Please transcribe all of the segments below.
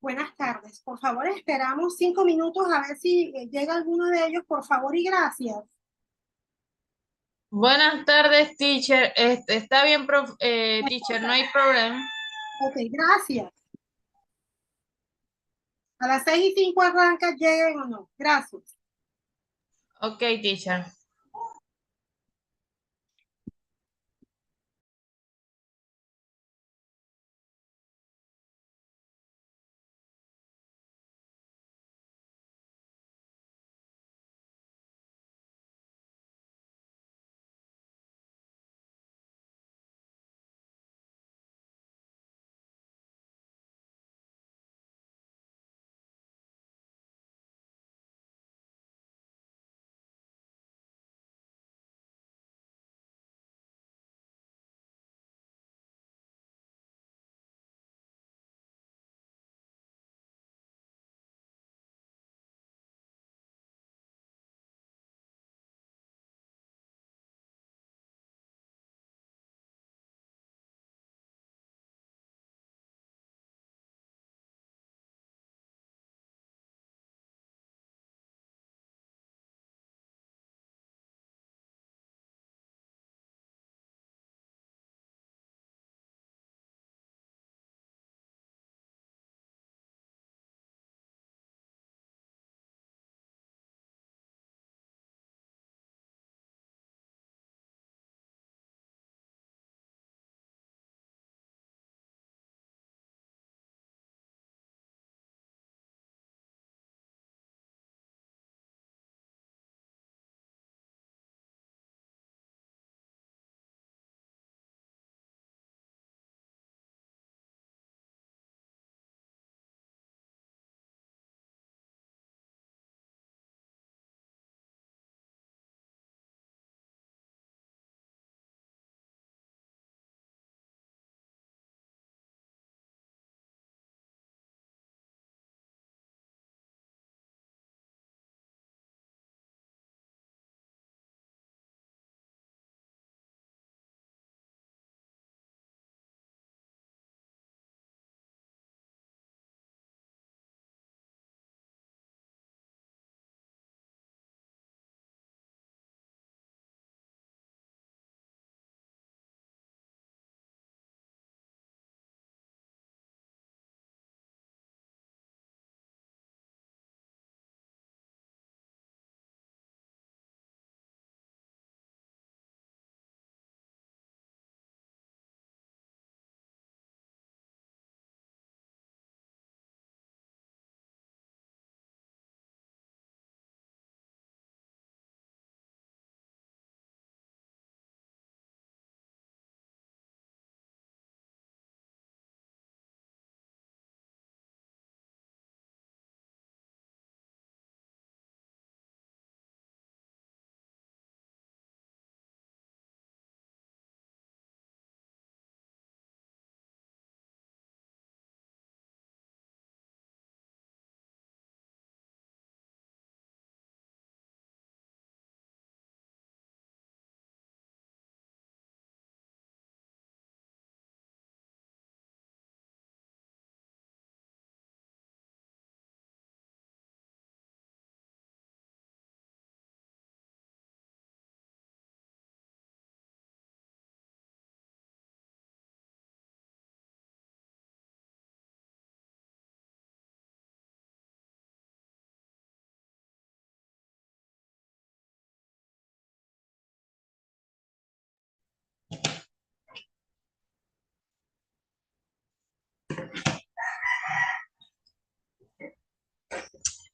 Buenas tardes. Por favor, esperamos 5 minutos a ver si llega alguno de ellos, por favor y gracias. Buenas tardes, teacher. Está bien, teacher, no hay problema. Ok, gracias. A las 6:05 arranca, lleguen o no. Gracias. Ok, teacher.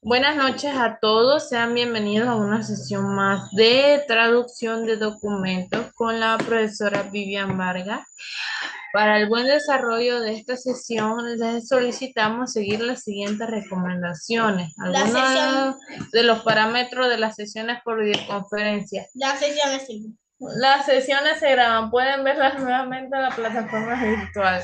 Buenas noches a todos. Sean bienvenidos a una sesión más de traducción de documentos con la profesora Vivian Vargas. Para el buen desarrollo de esta sesión, les solicitamos seguir las siguientes recomendaciones. Algunos de los parámetros de las sesiones por videoconferencia. Las sesiones se graban, pueden verlas nuevamente en la plataforma virtual.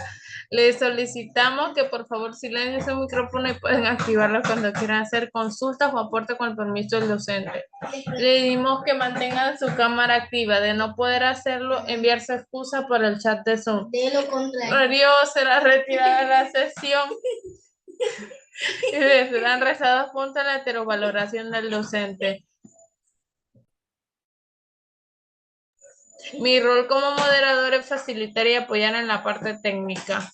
Les solicitamos que por favor silencien su micrófono y pueden activarlo cuando quieran hacer consultas o aporte con el permiso del docente. Le pedimos que mantengan su cámara activa. De no poder hacerlo, enviar su excusa por el chat de Zoom. De lo contrario, será retirada de la sesión. Y se dan rezados puntos en la heterovaloración del docente. Mi rol como moderador es facilitar y apoyar en la parte técnica.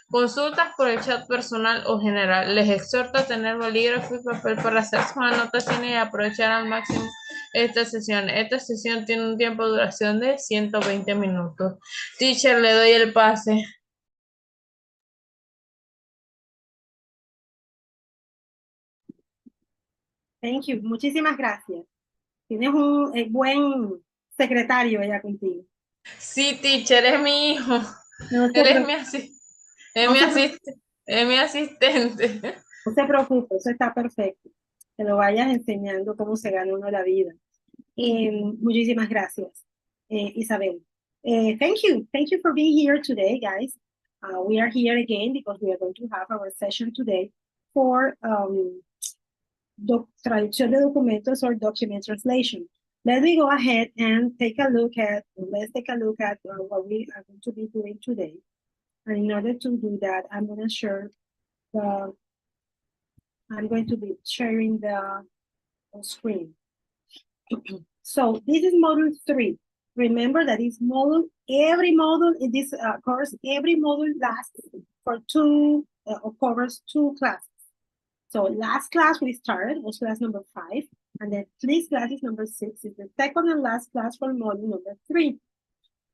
Consultas por el chat personal o general. Les exhorto a tener bolígrafo y papel para hacer sus anotaciones y aprovechar al máximo esta sesión. Esta sesión tiene un tiempo de duración de 120 minutos. Teacher, le doy el pase. Thank you. Muchísimas gracias. Tienes un buen secretario allá contigo. Sí, teacher, es mi hijo. No se Él es preocupe. es No mi se preocupe. es mi asistente. No se preocupe, eso está perfecto. Que lo vayas enseñando cómo se gana uno la vida. Muchísimas gracias, Isabel. Thank you for being here today, guys. We are here again because we are going to have our session today for traducción de documentos or document translation. Let me go ahead and let's take a look at what we are going to be doing today. And in order to do that, I'm going to be sharing the screen. So this is module 3. Remember that this module, every module in this course, every module lasts for covers 2 classes. So last class we started was class number 5, and then this class is number 6. Is the second and last class for module number 3.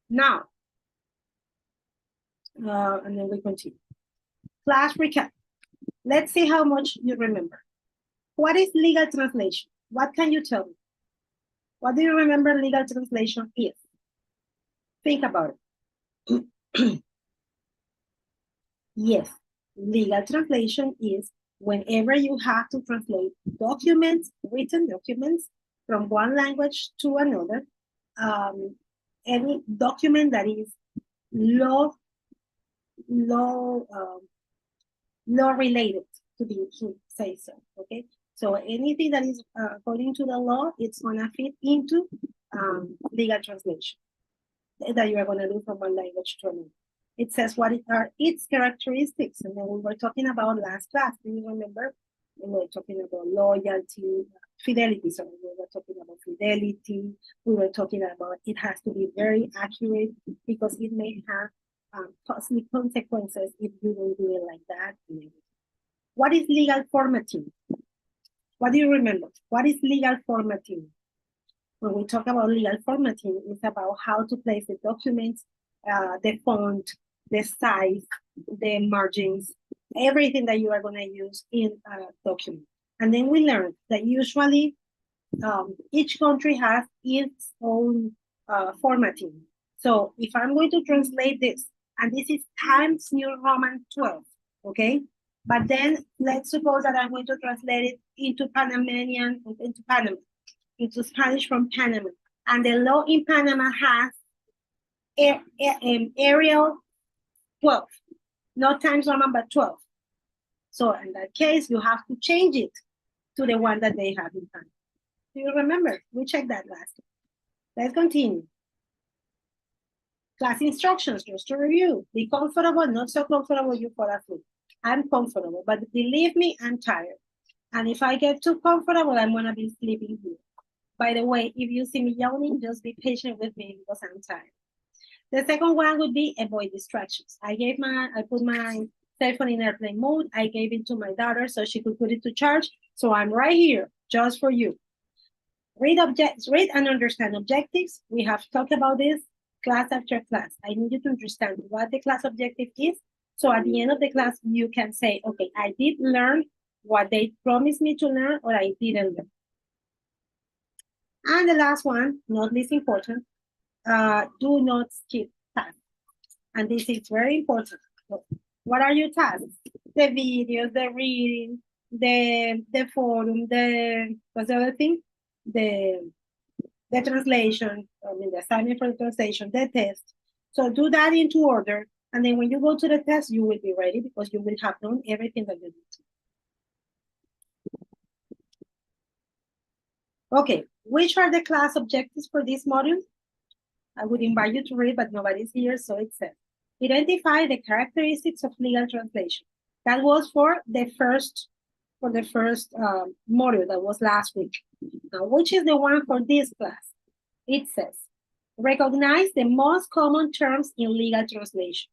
Now, and then we continue. Class recap. Let's see how much you remember. What is legal translation? What can you tell me? What do you remember legal translation is? Think about it. Yes, legal translation is whenever you have to translate documents, written documents, from one language to another, any document that is law related to say so, okay? So anything that is according to the law, it's gonna fit into legal translation that you are gonna do from one language to another. It says what are its characteristics, and then we were talking about last class. Do you remember? We were talking about loyalty, fidelity. So we were talking about fidelity. We were talking about it has to be very accurate because it may have costly consequences if you don't do it like that. What is legal formatting? What do you remember? What is legal formatting? When we talk about legal formatting, it's about how to place the documents, the font, the size, the margins, everything that you are going to use in a document. And then we learned that usually each country has its own formatting. So if I'm going to translate this, and this is Times New Roman 12, okay? But then let's suppose that I'm going to translate it into Panamanian, into Panama, into Spanish from Panama. And the law in Panama has Arial 12, not Times Roman, but 12. So in that case, you have to change it to the one that they have in Panama. Do you remember? We checked that last time. Let's continue. Class instructions, just to review. Be comfortable, not so comfortable, you fall asleep. I'm comfortable, but believe me, I'm tired. And if I get too comfortable, I'm gonna be sleeping here. By the way, if you see me yawning, just be patient with me because I'm tired. The second one would be avoid distractions. I put my cell phone in airplane mode. I gave it to my daughter so she could put it to charge. So I'm right here just for you. Read and understand objectives. We have talked about this class after class. I need you to understand what the class objective is. So at the end of the class, you can say, okay, I did learn what they promised me to learn, or I didn't learn. And the last one, not least important, do not skip tasks. And this is very important. What are your tasks? The videos, the reading, the forum, what's the other thing? The translation, the assignment for the translation, the test. So do that into order. And then when you go to the test, you will be ready because you will have done everything that you need. Okay, which are the class objectives for this module? I would invite you to read, but nobody's here, so it says, identify the characteristics of legal translation. That was for the first for the first module that was last week. Now, which is the one for this class? It says, recognize the most common terms in legal translation.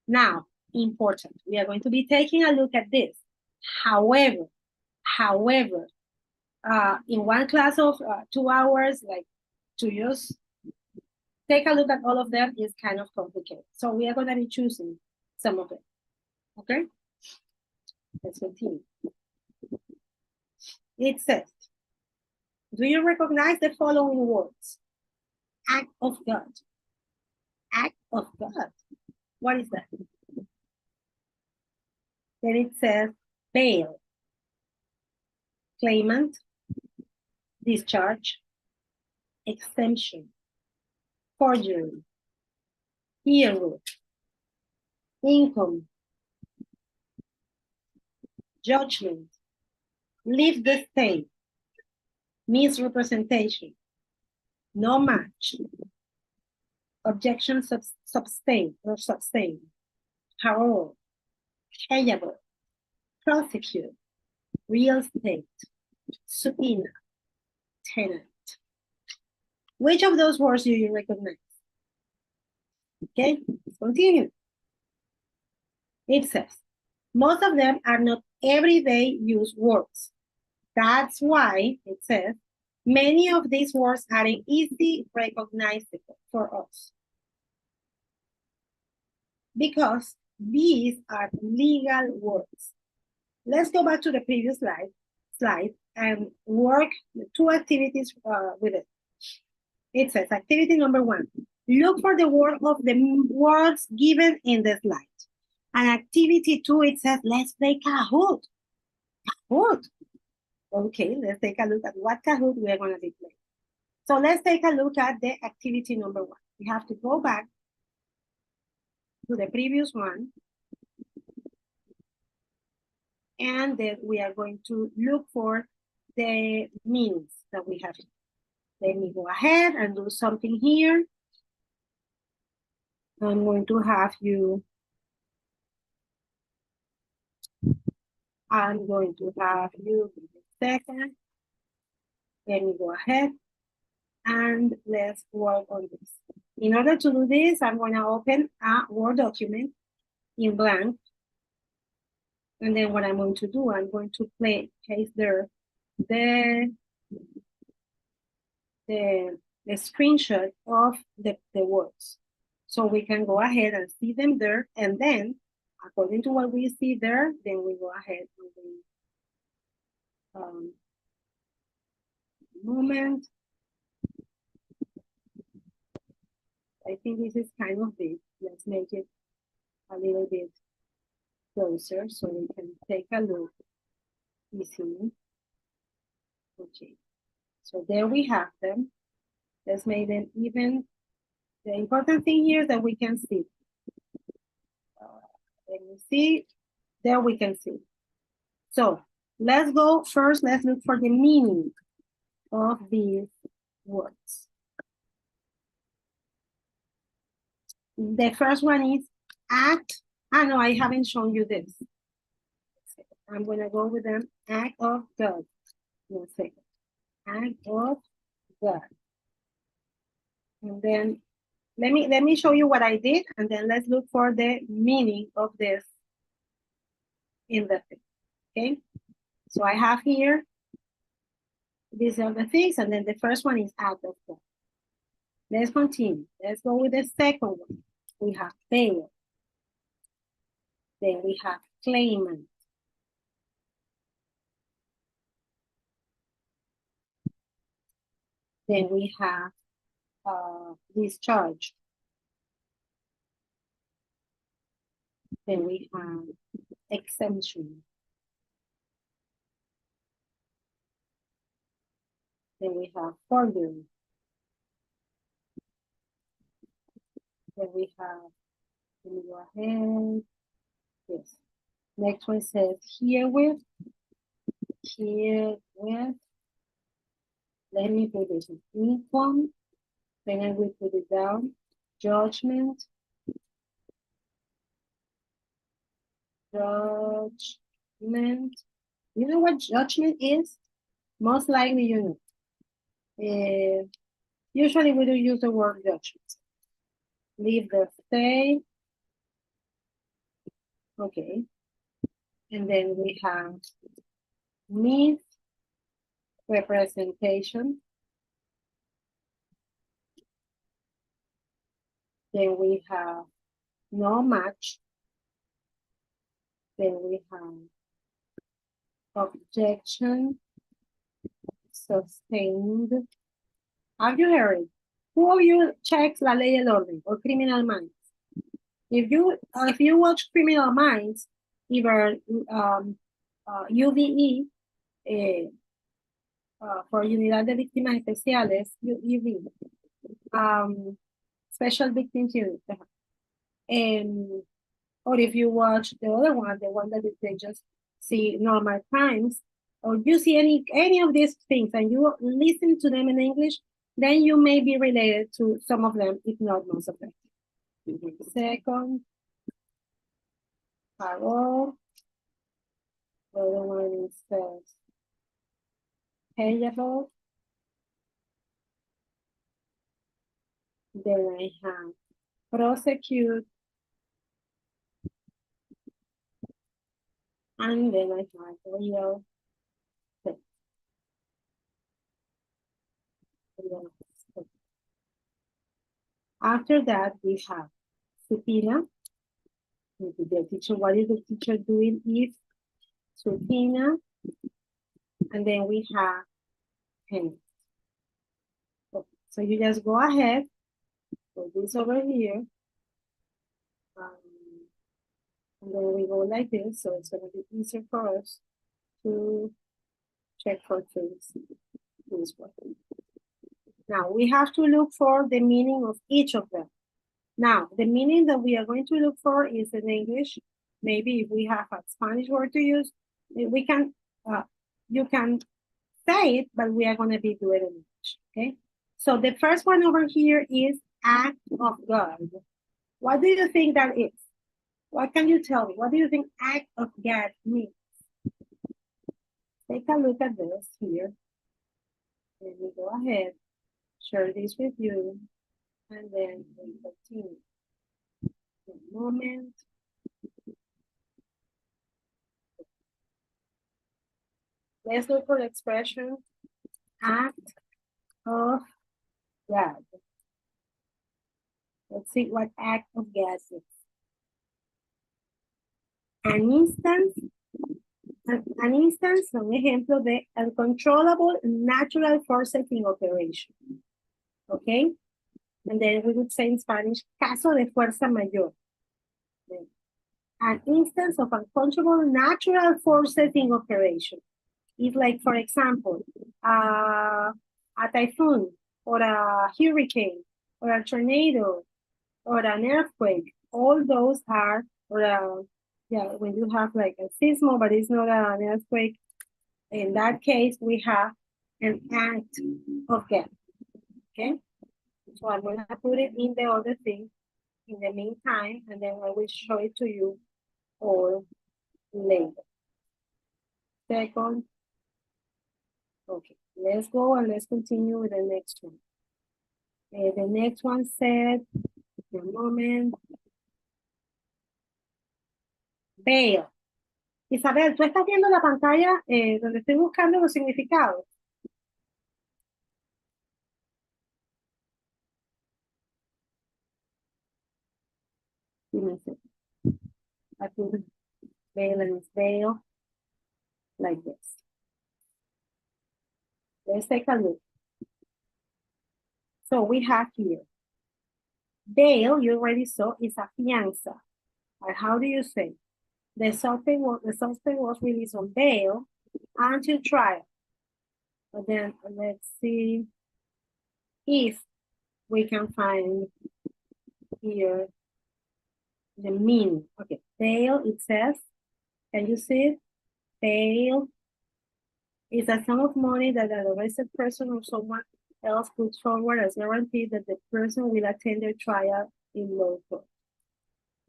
Now, important, we are going to be taking a look at this. However, in one class of 2 hours, like to just take a look at all of them is kind of complicated. So we are going to be choosing some of them. Okay? Let's continue. It says, do you recognize the following words? Act of God. Act of God. What is that? Then it says bail, claimant, discharge, exemption, forgery, hero, income, judgment, leave the state, misrepresentation, no match, objection sustain, parole, payable, prosecute, real estate, subpoena, tenant. Which of those words do you recognize? Okay, let's continue. It says, most of them are not everyday use words. That's why it says, many of these words are easy recognizable for us. Because these are legal words. Let's go back to the previous slide and work 2 activities with it. It says, activity number 1, look for the word of the words given in the slide. And activity 2, it says, let's play Kahoot. Kahoot. Okay, let's take a look at what Kahoot we're going to be playing. So let's take a look at the activity number 1. We have to go back to the previous one. And then we are going to look for the meanings that we have. Let me go ahead and do something here. I'm going to have you, give me a second. Let me go ahead and let's work on this. In order to do this, I'm going to open a Word document in blank. And then what I'm going to do, I'm going to paste there the screenshot of the words. So we can go ahead and see them there. And then, according to what we see there, then we go ahead and moment. I think this is kind of big. Let's make it a little bit closer so we can take a look easily. Okay, so there we have them. Let's make them even. The important thing here is that we can see. Let me see. There we can see. So let's go first. Let's look for the meaning of these words. The first one is act. No, I haven't shown you this. I'm gonna go with them. Act of God. One second. Act of God. And then let me show you what I did, and then let's look for the meaning of this in the thing. Okay. So I have here, these are the things, and then the first one is act of God. Let's continue. Let's go with the second one. We have bail. Then we have claimant. Then we have discharge. Then we have exemption. Then we have forgery. Then we have, let me go ahead. Yes. Next one says herewith. Herewith. Let me put this in income. Then I will put it down. Judgment. Judgment. You know what judgment is? Most likely you know. Usually we don't use the word judgment. Leave the stay. Okay. And then we have misrepresentation. Then we have no match. Then we have objection, sustained. Have you heard it? Who of you checks La Ley y el Orden or Criminal Minds? If you watch Criminal Minds, either UVE for Unidad de Víctimas Especiales, UV, Special Victims Unit, or if you watch the other one, the one that they just see normal crimes, or you see any of these things and you listen to them in English, then you may be related to some of them, if not most of them. Second, parole. The other one is payable. Then I have prosecute. And then I have real estate. After that, we have subpoena. The teacher, what is the teacher doing if subpoena? And then we have payment. So you just go ahead, put this over here. And then we go like this, so it's going to be easier for us to check for things this way. Now we have to look for the meaning of each of them. Now, the meaning that we are going to look for is in English. Maybe if we have a Spanish word to use, we can, you can say it, but we are going to be doing it in English, okay? So the first one over here is act of God. What do you think that is? What can you tell me? What do you think act of God means? Take a look at this here. And we go ahead, share this with you, and then we continue. A moment. Let's look for the expression act of God. Let's see what act of God is. An instance, un ejemplo de uncontrollable natural forces in operation. Okay? And then we would say in Spanish, caso de fuerza mayor. An instance of uncontrollable natural forces in operation. It's like, for example, a typhoon, or a hurricane, or a tornado, or an earthquake. All those are, yeah, when you have like a seismo, but it's not an earthquake. In that case, we have an act of God. Okay? So I'm going to put it in the other thing in the meantime, and then I will show it to you all later. Second. Okay, let's go and let's continue with the next one. The next one said, a moment. Bail. Isabel, ¿tú estás viendo la pantalla donde estoy buscando los significados? I put bail and it's bail like this. Let's take a look. So we have here, bail, you already saw, is a fianza. Or how do you say? The suspect was released on bail until trial. But then let's see if we can find here the meaning. Okay, bail, it says, can you see it? Bail is a sum of money that an arrested person or someone else puts forward as guarantee that the person will attend their trial in law court.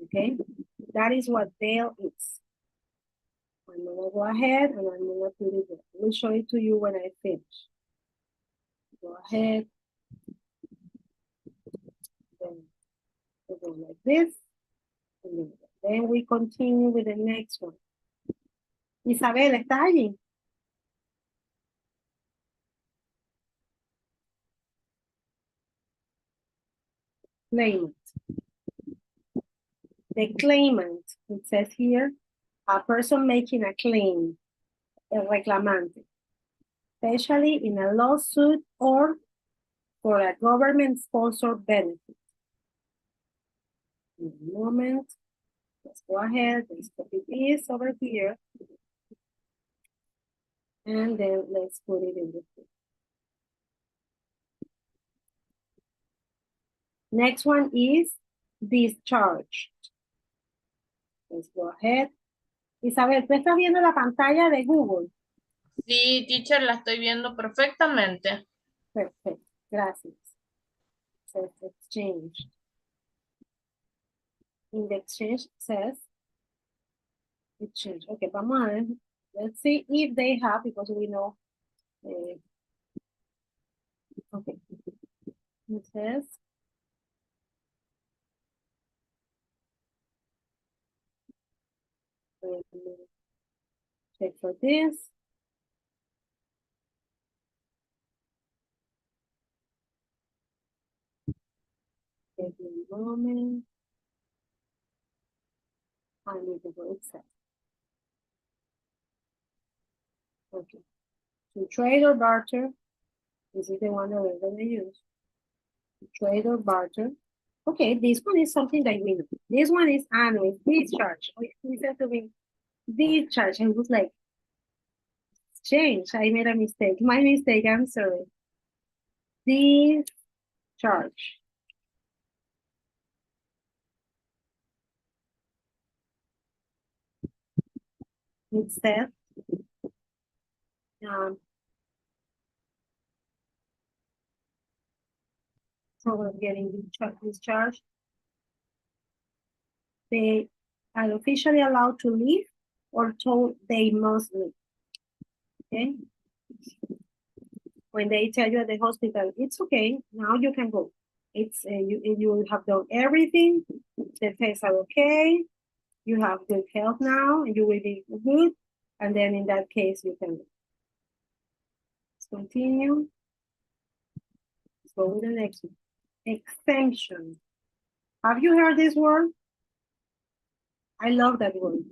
Okay, that is what bail is. I'm gonna go ahead and I'm gonna put it there. I will show it to you when I finish. Go ahead. Then we go like this. And then we continue with the next one. Isabel, ¿estás allí? Claimant. The claimant, it says here, a person making a claim, el reclamante, especially in a lawsuit or for a government-sponsored benefit. In a moment, let's go ahead, let's copy this over here, and then let's put it in the field. Next one is discharged. Let's go ahead. Isabel, ¿tú estás viendo la pantalla de Google? Sí, teacher, la estoy viendo perfectamente. Perfecto, gracias. Says exchange. In the exchange says exchange. Okay, vamos a ver. Let's see if they have, because we know. Okay. It says check for this. Give me a moment. I need to go accept. Okay. To trade or barter, this is the one that we're going to use. To trade or barter. Okay, this one is something that we know. This one is annual discharge. He said to me, discharge. I was like, exchange. I made a mistake. My mistake, I'm sorry. Discharge. Instead, so we're getting discharged. They are officially allowed to leave or told they must leave. Okay. When they tell you at the hospital, it's okay, now you can go. It's you have done everything. The tests are okay. You have good health now, and you will be good. And then in that case, you can go. Let's continue. Let's go with the next one. Exemption. Have you heard this word? I love that word.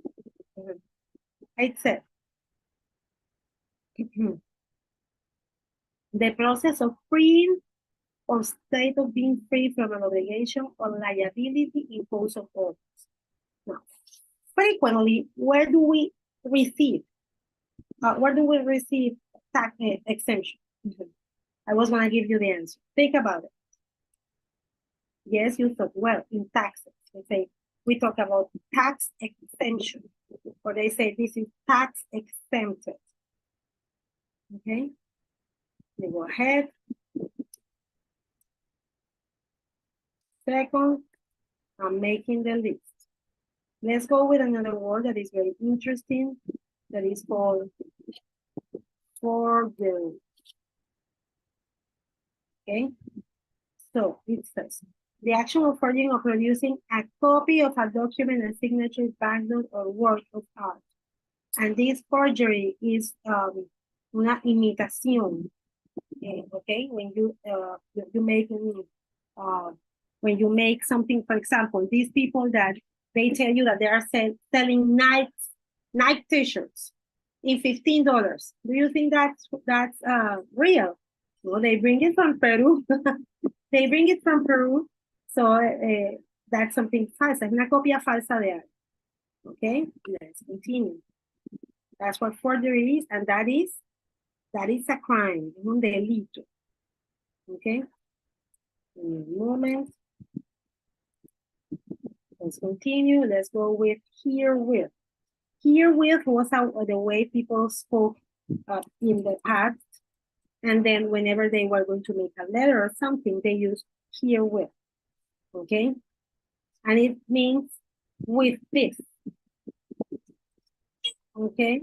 Except. The process of freeing or state of being free from an obligation or liability imposed on others. Now, frequently, where do we receive tax exemption? I was going to give you the answer. Think about it. Yes, you thought, well, in taxes, we talk about tax exemption, or they say this is tax exempted. Okay, they go ahead. Second, I'm making the list. Let's go with another word that is very interesting, that is called forgery. Okay, so it says, the action of forging or producing a copy of a document, a signature, banknote, or work of art. And this forgery is una imitación. Okay, when you when you make something, for example, these people that they tell you that they are selling Nike t-shirts in $15. Do you think that's real? No, they bring it from Peru. They bring it from Peru. So that's something false. Es una copia falsa de algo. Okay, let's continue. That's what forgery is, and that is a crime, un delito. Okay. In a moment. Let's continue. Let's go with herewith. Herewith was the way people spoke in the past. And then whenever they were going to make a letter or something, they used herewith. Okay. And it means with this. Okay.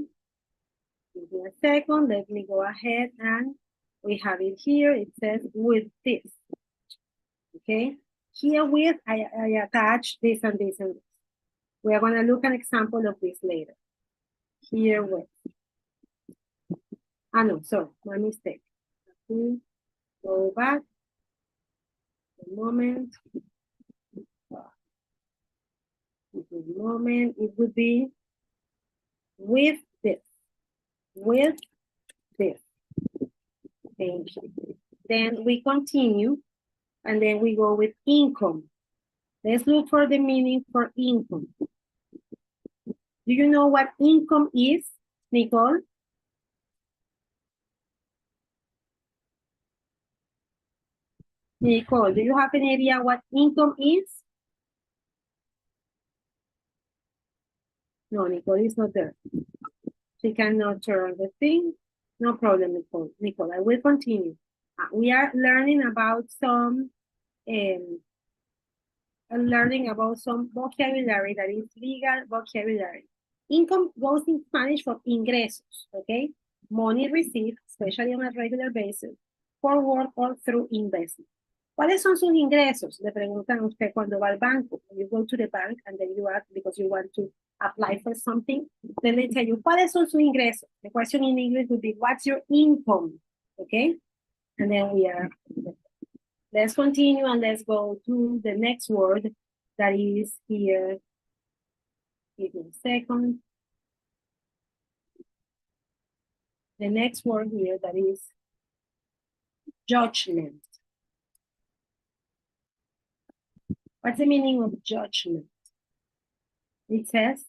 Give me a second. Let me go ahead and we have it here. It says with this. Okay. Here with, I attach this and this and this. We are going to look at an example of this later. Here with. Ah, no, sorry, my mistake. Go back. A moment. It would be with this. With this. Thank you. Then we continue, and then we go with income. Let's look for the meaning for income. Do you know what income is, Nicole? Nicole, do you have any idea what income is? No, Nicole is not there. She cannot turn the thing. No problem, Nicole. Nicole, I will continue. We are learning about some vocabulary that is legal vocabulary. Income goes in Spanish for ingresos, okay? Money received, especially on a regular basis, for work or through investment. ¿Cuáles son sus ingresos? Le preguntan a usted cuando va al banco. You go to the bank and then you ask because you want to apply for something. Then they tell you, ¿cuáles son sus ingresos? The question in English would be, what's your income? Okay? And then let's continue and let's go to the next word that is here. Give me a second. The next word here that is judgment. What's the meaning of judgment? It says,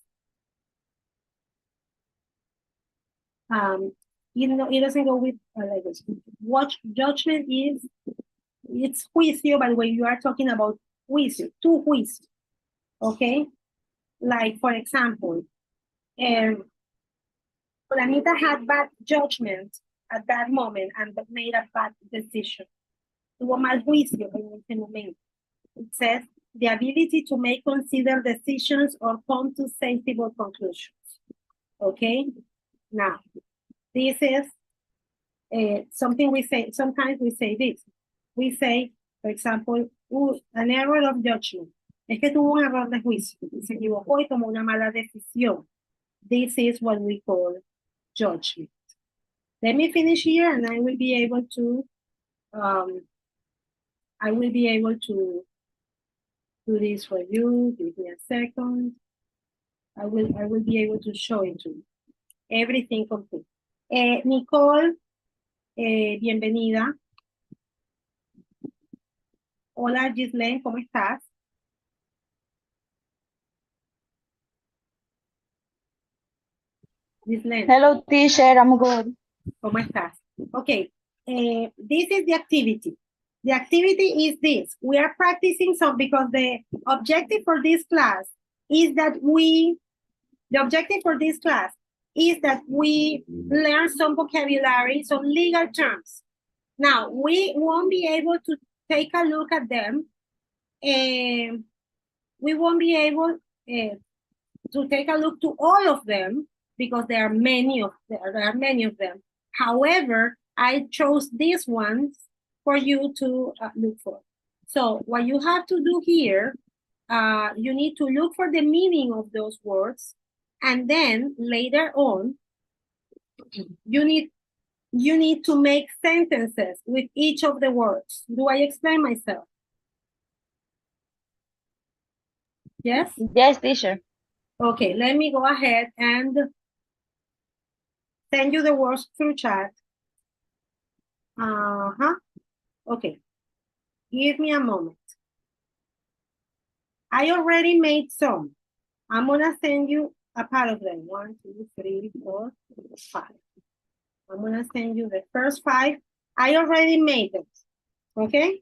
it doesn't go with like this. What judgment is, it's juicio, but when you are talking about juicio, tu juicio, okay? Like, for example, Juanita had bad judgment at that moment and made a bad decision. Tuvo mal juicio en ese momento. It says, the ability to make considered decisions or come to sensible conclusions. Okay? Now, this is something we say, sometimes we say this. We say, for example, an error of judgment. Es que tuvo un error de juicio. Se equivocó y tomó una mala decisión. This is what we call judgment. Let me finish here and I will be able to do this for you. Give me a second. I will be able to show it to you. Everything complete. Nicole, bienvenida. Hola, Gislaine, ¿cómo estás? Gislaine. Hello, teacher. I'm good. ¿Cómo estás? Okay. This is the activity. The activity is this. We are practicing some because the objective for this class is that we learn some vocabulary, some legal terms. Now, we won't be able to take a look at them. We won't be able to take a look to all of them because there are many of them. However, I chose these ones for you to look for. So what you have to do here, you need to look for the meaning of those words, and then later on, you need to make sentences with each of the words. Do I explain myself? Yes? Yes, teacher. Okay, let me go ahead and send you the words through chat. Okay, give me a moment. I already made some. I'm gonna send you a part of them. 1, 2, 3, 4, 5. I'm gonna send you the first 5. I already made them, okay?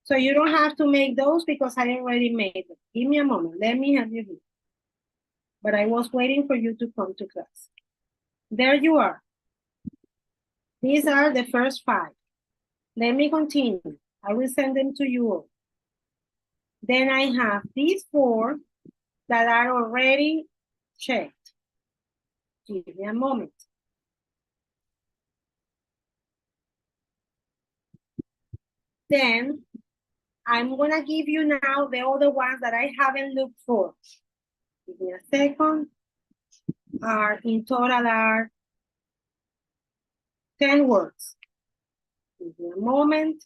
So you don't have to make those because I already made them. Give me a moment, let me have you here. But I was waiting for you to come to class. There you are. These are the first 5. Let me continue. I will send them to you all. Then I have these 4 that are already checked. Give me a moment. Then I'm gonna give you now the other ones that I haven't looked for. Give me a second. In total are 10 words. Give me a moment.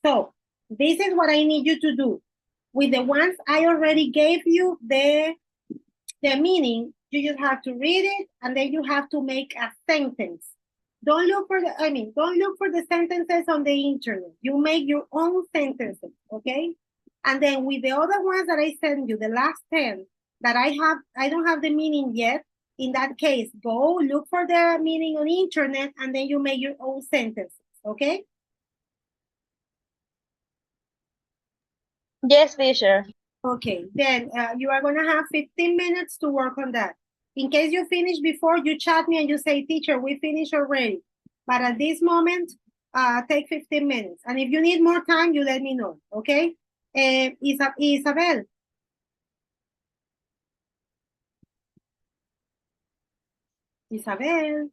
So this is what I need you to do. With the ones I already gave you the meaning, you just have to read it and then you have to make a sentence. Don't look for the sentences on the internet. You make your own sentences, okay? And then with the other ones that I sent you, the last 10 that I don't have the meaning yet. In that case, go look for the meaning on the internet and then you make your own sentences, okay? Yes, teacher. Okay, then you are gonna have 15 minutes to work on that. In case you finish before, you chat me and you say, teacher, we finished already. But at this moment, take 15 minutes. And if you need more time, you let me know, okay? Isabel. Isabel.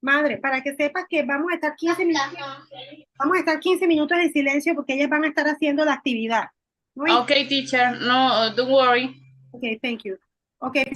Madre, para que sepas que vamos a estar 15 minutos. Vamos a estar 15 minutos en silencio porque ellas van a estar haciendo la actividad. ¿Oíste? Okay, teacher. No, don't worry. Okay, thank you. Okay.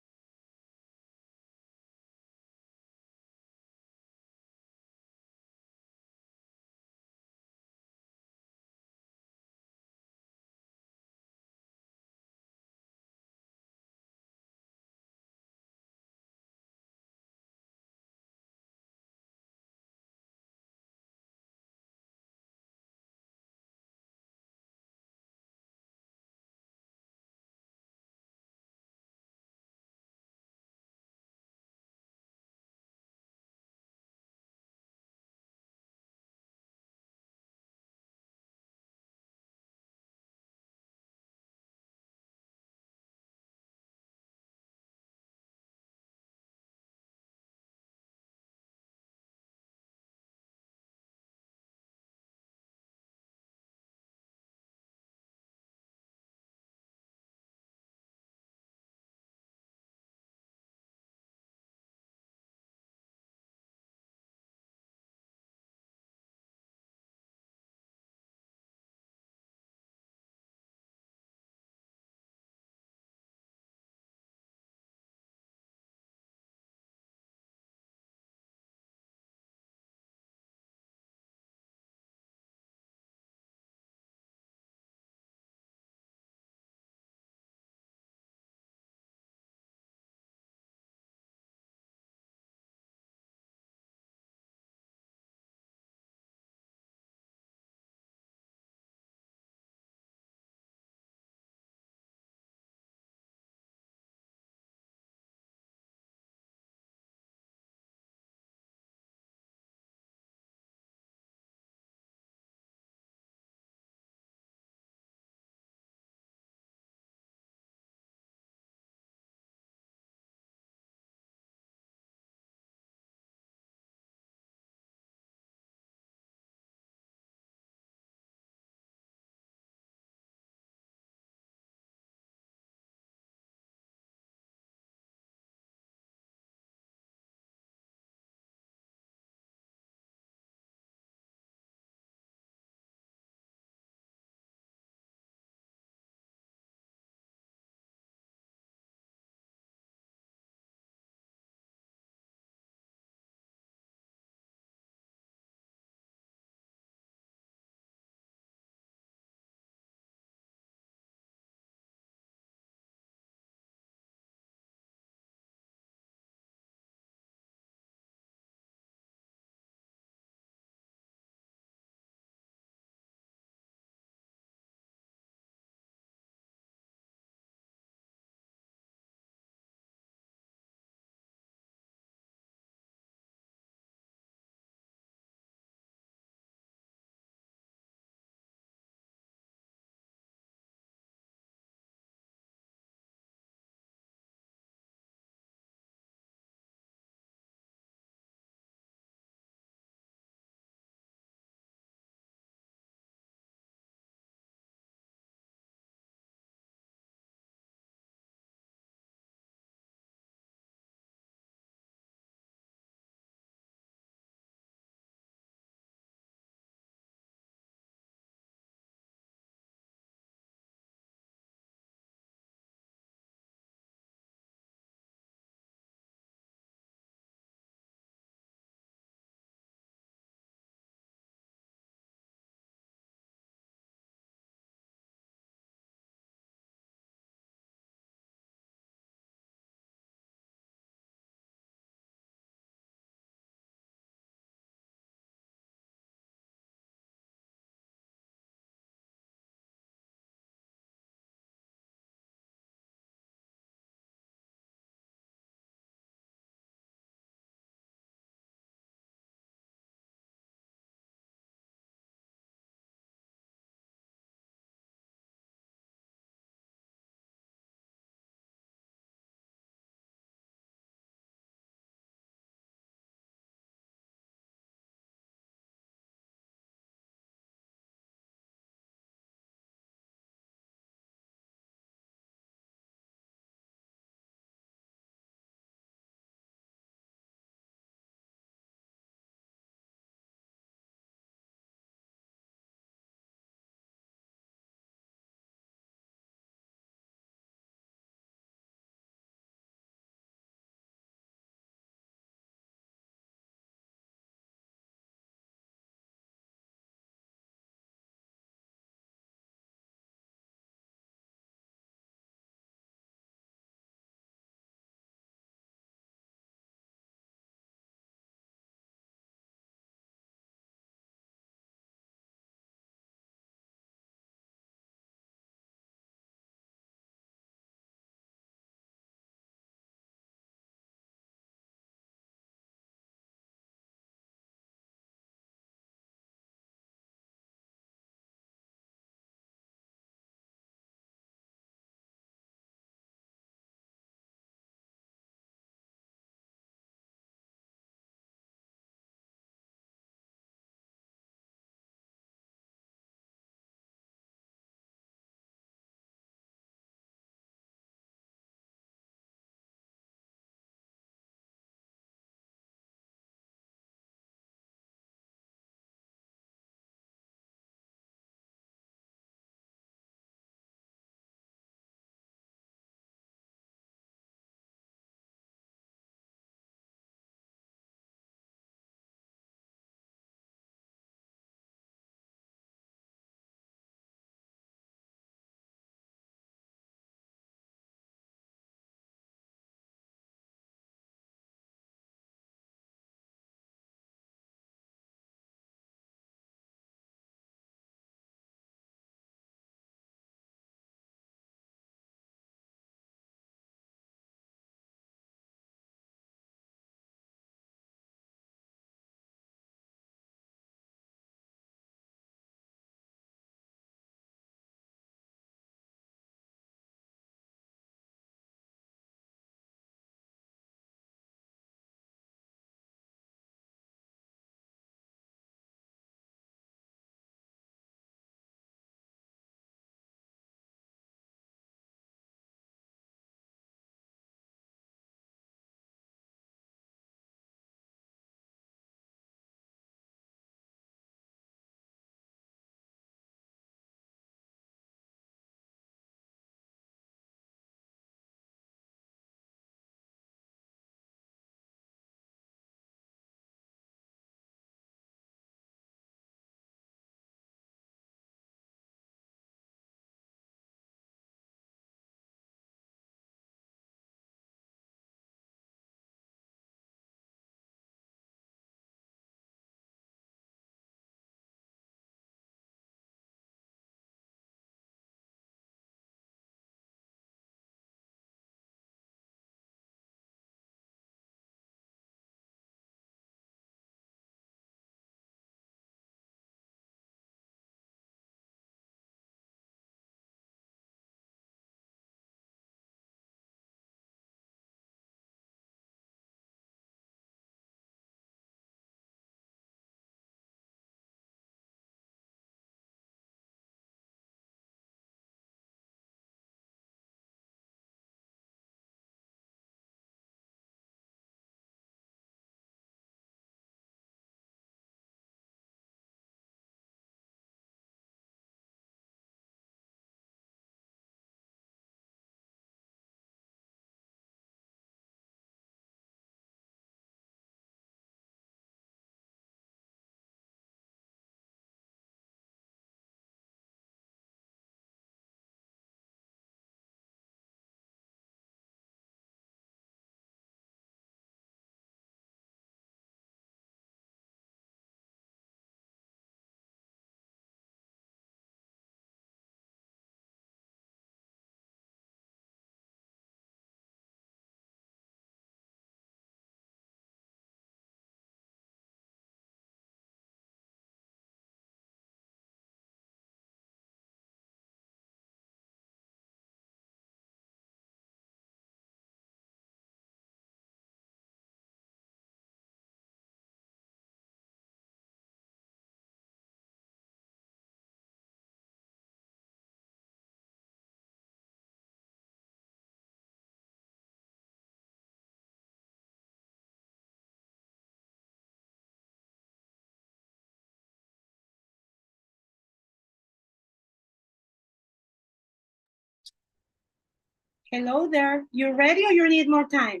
Hello there. You ready or you need more time?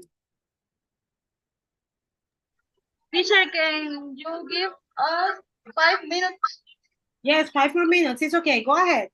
Teacher, can you give us 5 minutes? Yes, 5 more minutes. It's okay. Go ahead.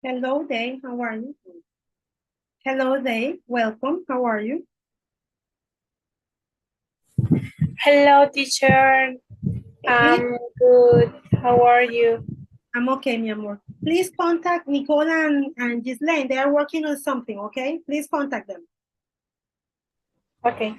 Hello, Day. How are you? Hello, Day. Welcome. How are you? Hello, teacher. I'm good. How are you? I'm okay, mi amor. Please contact Nicole and Ghislaine. They are working on something, okay? Please contact them. Okay.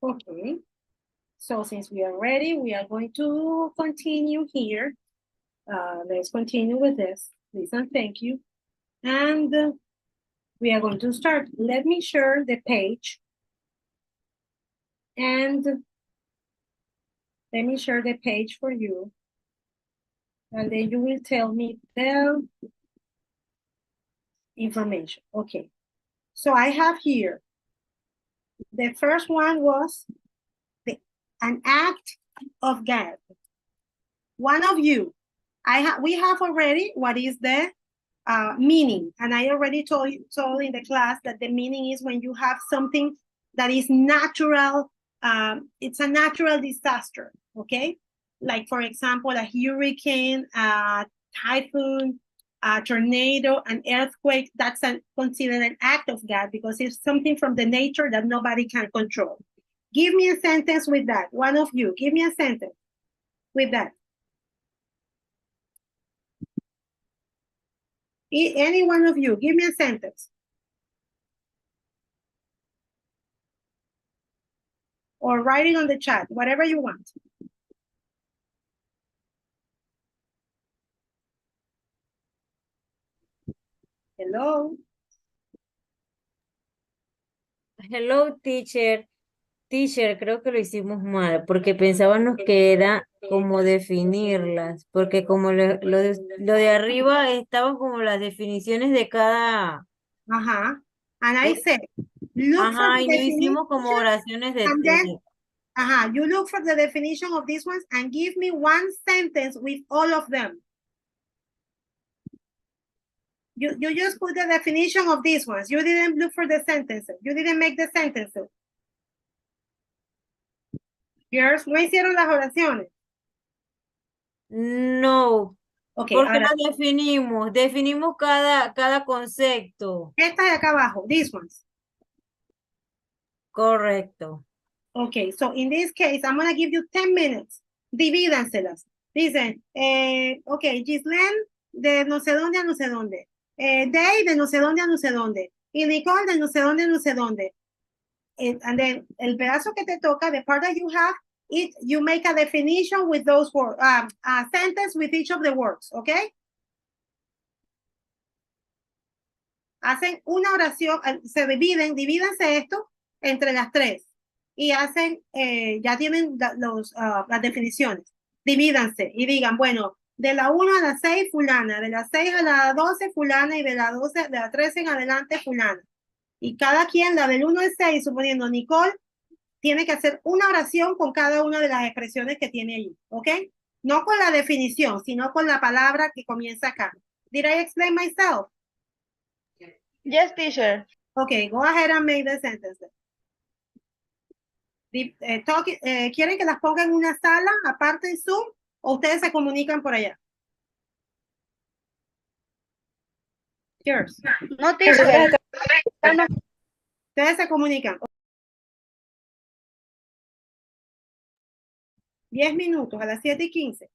Okay. So since we are ready, we are going to continue here. Let's continue with this. Please and thank you. And we are going to start. Let me share the page. And let me share the page for you. And then you will tell me the information. Okay. So I have here. The first one was an act of God. One of you. We have already what is the meaning. And I already told in the class that the meaning is when you have something that is natural, it's a natural disaster, okay? Like, for example, a hurricane, a typhoon, a tornado, an earthquake. That's considered an act of God because it's something from the nature that nobody can control. Give me a sentence with that. One of you, give me a sentence with that. Any one of you, give me a sentence. Or write it on the chat, whatever you want. Hello. Hello, teacher. Teacher, creo que lo hicimos mal, porque pensábamos que era como definirlas, porque como lo de arriba estaban como las definiciones de cada... Ajá. And I said, look for Ajá, the y no definition, hicimos como oraciones de... and then, you look for the definition of these ones and give me one sentence with all of them. You just put the definition of these ones. You didn't look for the sentences. You didn't make the sentences. Girls, no hicieron las oraciones. No, Okay, porque ahora, las definimos cada concepto. esta de acá abajo, these ones. Correcto. Okay, so in this case, I'm going to give you 10 minutes. Divídanselas. Dicen, okay, Giselle de no sé dónde a no sé dónde. Day de no sé dónde a no sé dónde. Y Nicole de no sé dónde a no sé dónde. And then el pedazo que te toca, the part that you have, you make a definition with those words, a sentence with each of the words, okay? Hacen una oración, se divídense esto entre las tres y hacen, ya tienen las definiciones. Divídanse y digan, bueno, de la 1 a la 6 fulana, de la 6 a la 12 fulana y de la 12, de la 13 en adelante fulana. Y cada quien, la del 1 al 6, suponiendo Nicole, tiene que hacer una oración con cada una de las expresiones que tiene allí, ¿ok? No con la definición, sino con la palabra que comienza acá. Did I explain myself? Yes, teacher. Okay, go ahead and make the sentences. ¿Quieren que las ponga en una sala aparte en Zoom o ustedes se comunican por allá? Yours. No, teacher. Ustedes se comunican. 10 minutos a las 7:15.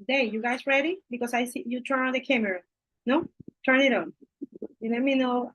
Day, you guys ready? Because I see you turn on the camera. No? Turn it on. You let me know.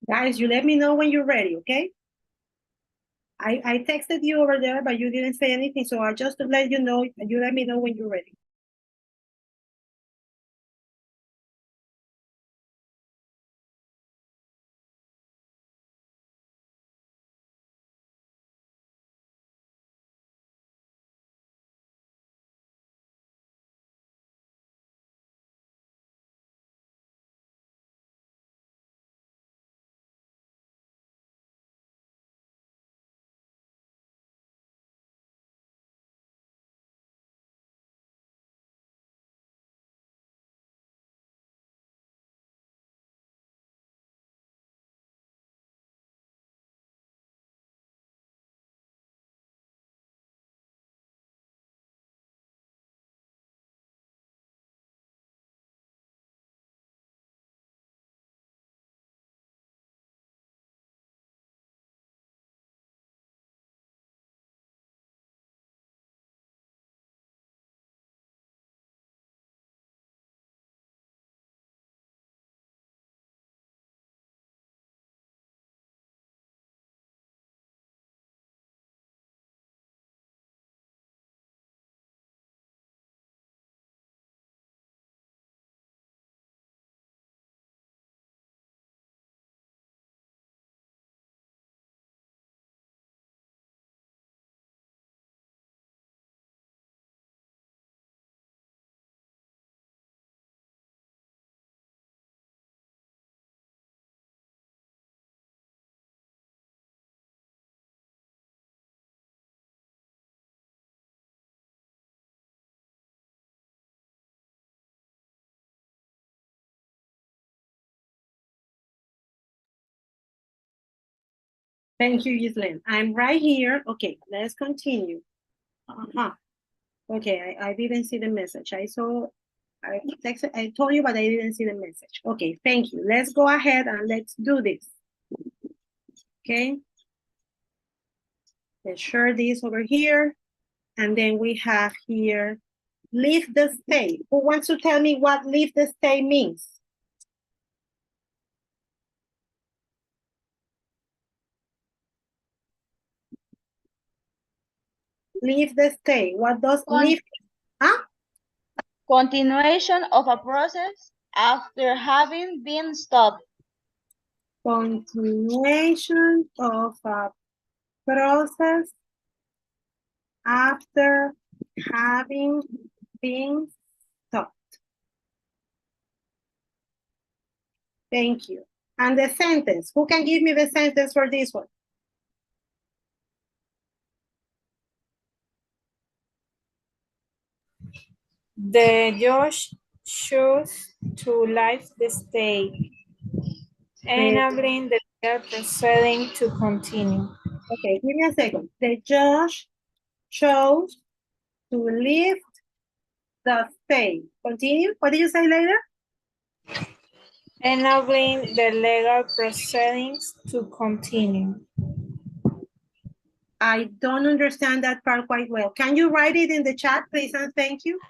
Guys, you let me know when you're ready, okay? I texted you over there, but you didn't say anything, so I just to let you know, you let me know when you're ready. Thank you, Gislaine. I'm right here. Okay, let's continue. Okay, I didn't see the message. I texted, I told you, but I didn't see the message. Okay, thank you. Let's go ahead and let's do this. Okay. Let's share this over here. And then we have here, leave the state. Who wants to tell me what leave the state means? Leave the state. What does leave? Huh? Continuation of a process after having been stopped. Continuation of a process after having been stopped. Thank you. And the sentence. Who can give me the sentence for this one? The judge chose to leave the state, enabling the legal proceeding to continue. Okay, give me a second. The judge chose to lift the state. Continue. What did you say later? Enabling the legal proceedings to continue. I don't understand that part quite well. Can you write it in the chat, please, and thank you?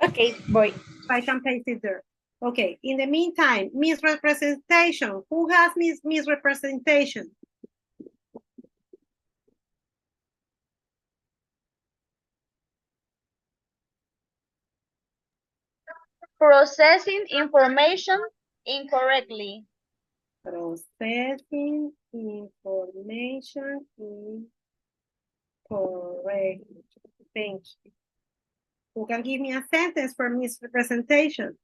Okay, boy. I can paste it there. Okay, in the meantime, misrepresentation. Who has misrepresentation? Processing information incorrectly. Processing information incorrect. Thank you. Who can give me a sentence for misrepresentation?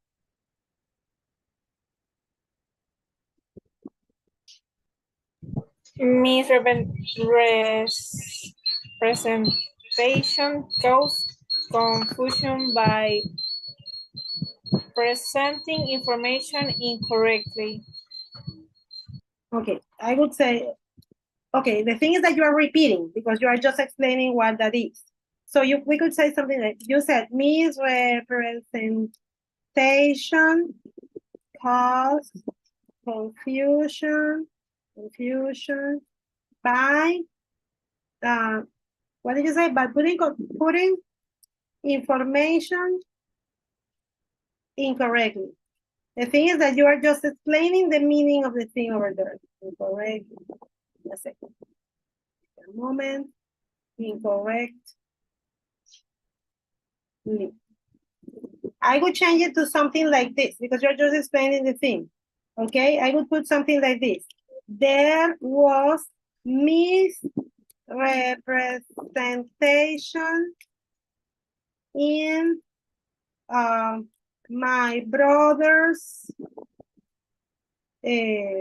Misrepresentation causes confusion by presenting information incorrectly. Okay, I would say, okay, the thing is that you are repeating because you are just explaining what that is. So we could say something like, you said misrepresentation cause confusion by, what did you say? By putting information incorrectly. The thing is that you are just explaining the meaning of the thing over there. Incorrect. A second. A moment. Incorrect. I would change it to something like this because you're just explaining the thing. Okay, I would put something like this. There was misrepresentation in my brother's case.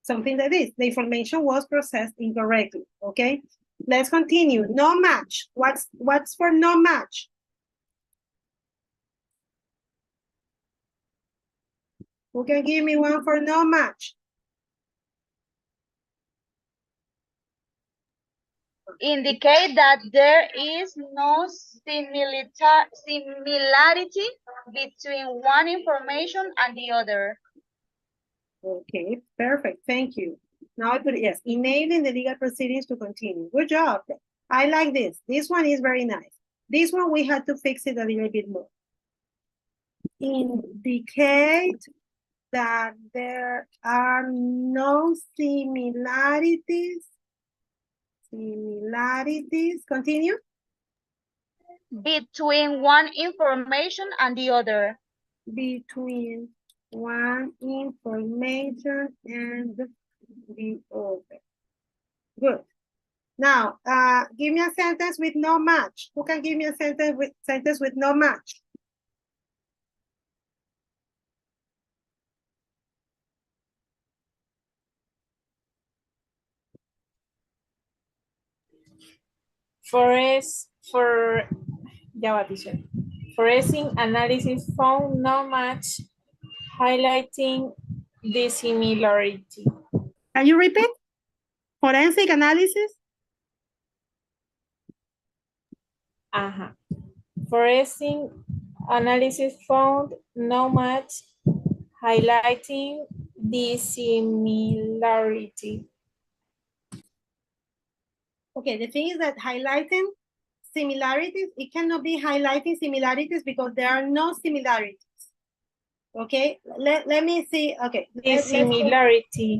Something like this. The information was processed incorrectly. Okay, let's continue. No match. What's for no match? Who can give me one for no match? Indicate that there is no similarity between one information and the other. Okay, perfect. Thank you. Now I put it, yes, enabling the legal proceedings to continue. Good job. I like this. This one is very nice. This one we had to fix it a little bit more. Indicate that there are no similarities. Continue. Between one information and the other. Between one information and the other. Good. Now, give me a sentence with no match. Who can give me a sentence with no match? Forensic analysis found no match, highlighting the similarity. Can you repeat? Forensic analysis? Forensic analysis found no match, highlighting the similarity. Okay, the thing is that highlighting similarities, it cannot be highlighting similarities because there are no similarities. Okay, let me see. Okay, The similarity.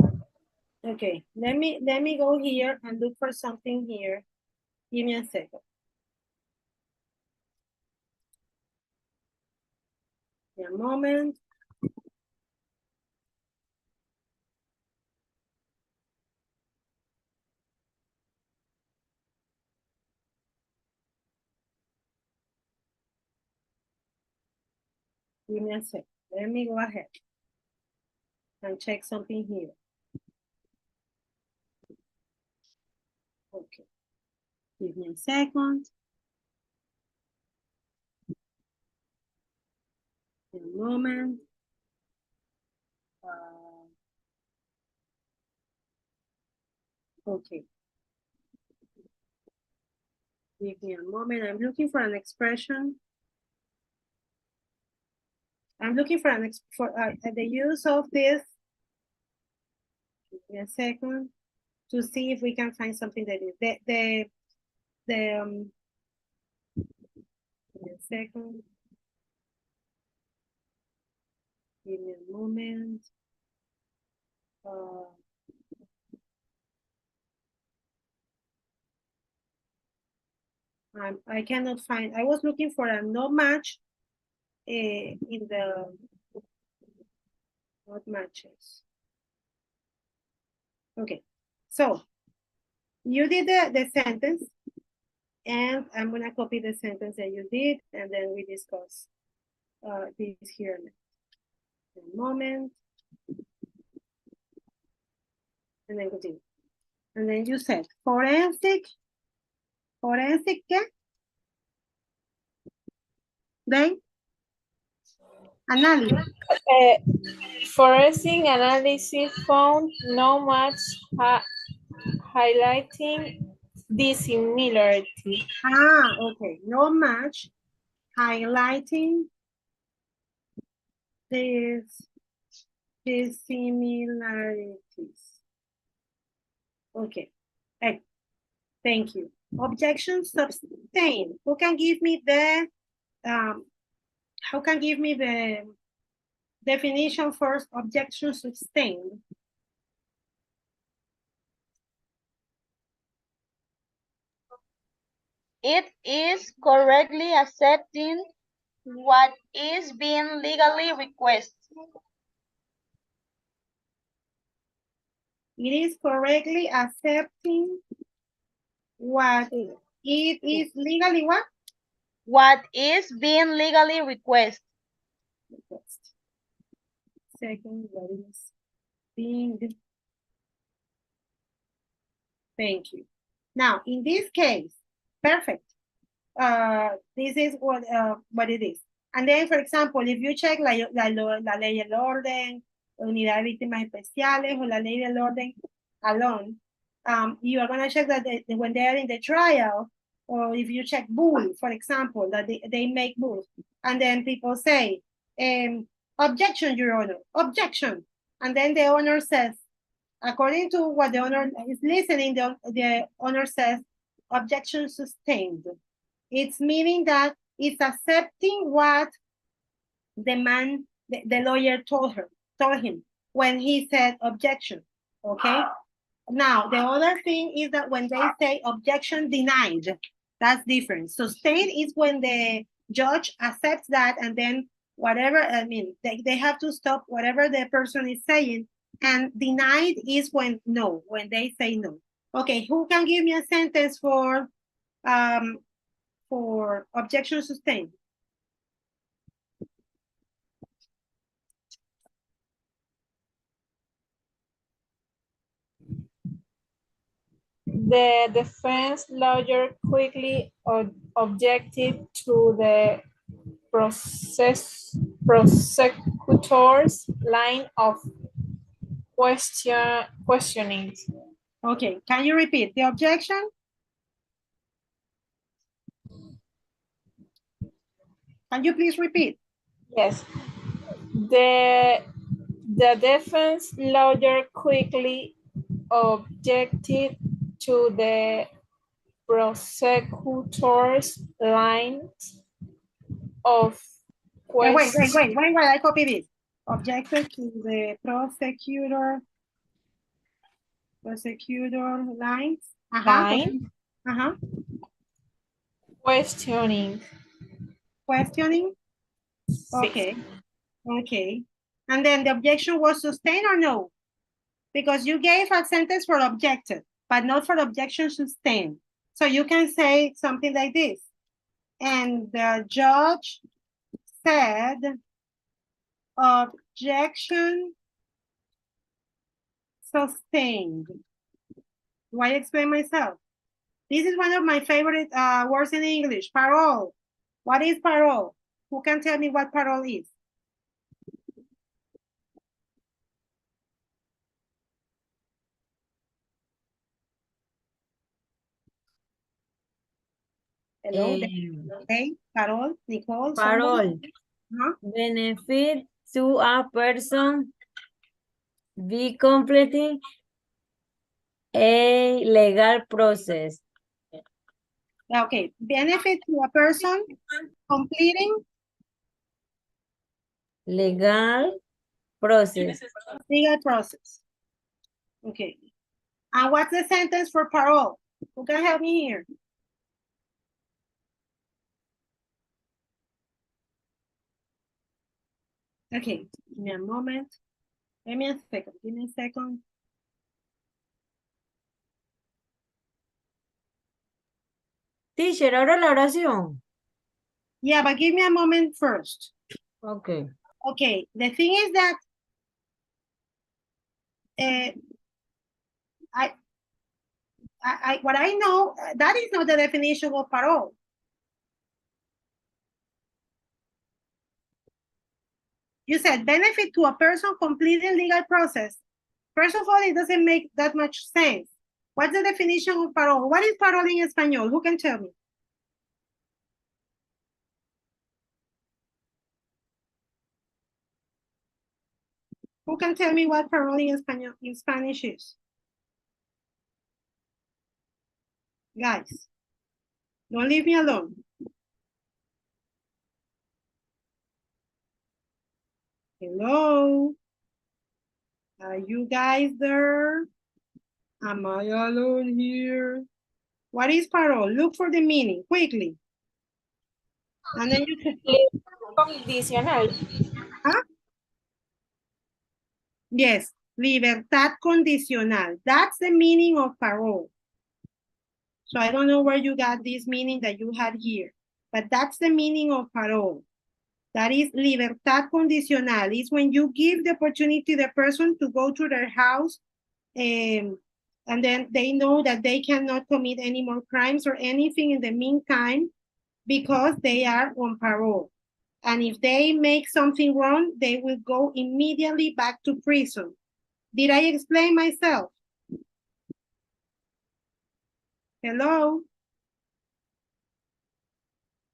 Okay, let me go here and look for something here. Give me a second. A moment. Give me a second. Let me go ahead and check something here. Okay. Give me a second. A moment. Okay. Give me a moment. I'm looking for an expression. I'm looking for the use of this. Give me a second to see if we can find something that is give me a second. Give me a moment. I cannot find. I was looking for a no match in the not matches. Okay, so you did the sentence, and I'm gonna copy the sentence that you did, and then we discuss this here. A moment, and then continue. And then you said forensic ¿qué? Then analysis. Forensic analysis found no match, highlighting the similarity. Okay, no match, highlighting the similarities. Okay, hey, thank you. Objection sustained. Who can give me the Who can give me the definition for objection sustained? It is correctly accepting what is being legally requested. It is correctly accepting what it is legally what? What is being legally requested. Second, what is being. Thank you. Now, in this case, perfect. This is what it is. And then, for example, if you check la ley del orden, unidad de víctimas especiales, o la ley del orden alone, you are going to check that when they are in the trial, or if you check bull, for example, that they make bulls, and then people say, objection, Your Honor, objection. And then the owner says, according to what the owner is listening, the owner says, objection sustained. It's meaning that it's accepting what the man, the lawyer told him when he said objection, okay? Now, the other thing is that when they say objection denied, that's different. Sustained is when the judge accepts that and then whatever, I mean, they have to stop whatever the person is saying, and denied is when they say no. Okay, who can give me a sentence for objection sustained? The defense lawyer quickly objected to the prosecutor's line of questioning. Okay, can you repeat the objection? Can you please repeat? Yes. The defense lawyer quickly objected to the prosecutor's lines of Wait, questioning. I copy this. Objected to the prosecutor lines. Line. Questioning. Questioning. Okay. Okay. And then the objection was sustained or no? Because you gave a sentence for objected, but not for objection sustained. So you can say something like this. And the judge said, objection sustained. Do I explain myself? This is one of my favorite words in English, parole. What is parole? Who can tell me what parole is? Hello, okay, Carol, Nicole. Parole. Benefit to a person be completing a legal process. Okay, benefit to a person completing legal process. Legal process. Okay. And what's the sentence for parole? Who can help me here? Okay, give me a moment. Give me a second. Teacher, ahora la oración. Yeah, but give me a moment first. Okay. Okay, the thing is that what I know, that is not the definition of parole. You said benefit to a person completing legal process. First of all, it doesn't make that much sense. What's the definition of parole? What is parole in Espanol? Who can tell me? Who can tell me what parole in Spanish is? Guys, don't leave me alone. Hello? Are you guys there? Am I alone here? What is parole? Look for the meaning quickly. And then you can. Condicional. Huh? Yes, libertad condicional. That's the meaning of parole. So I don't know where you got this meaning that you had here, but that's the meaning of parole. That is libertad condicional. It's when you give the opportunity to the person to go to their house and then they know that they cannot commit any more crimes or anything in the meantime because they are on parole. And if they make something wrong, they will go immediately back to prison. Did I explain myself? Hello?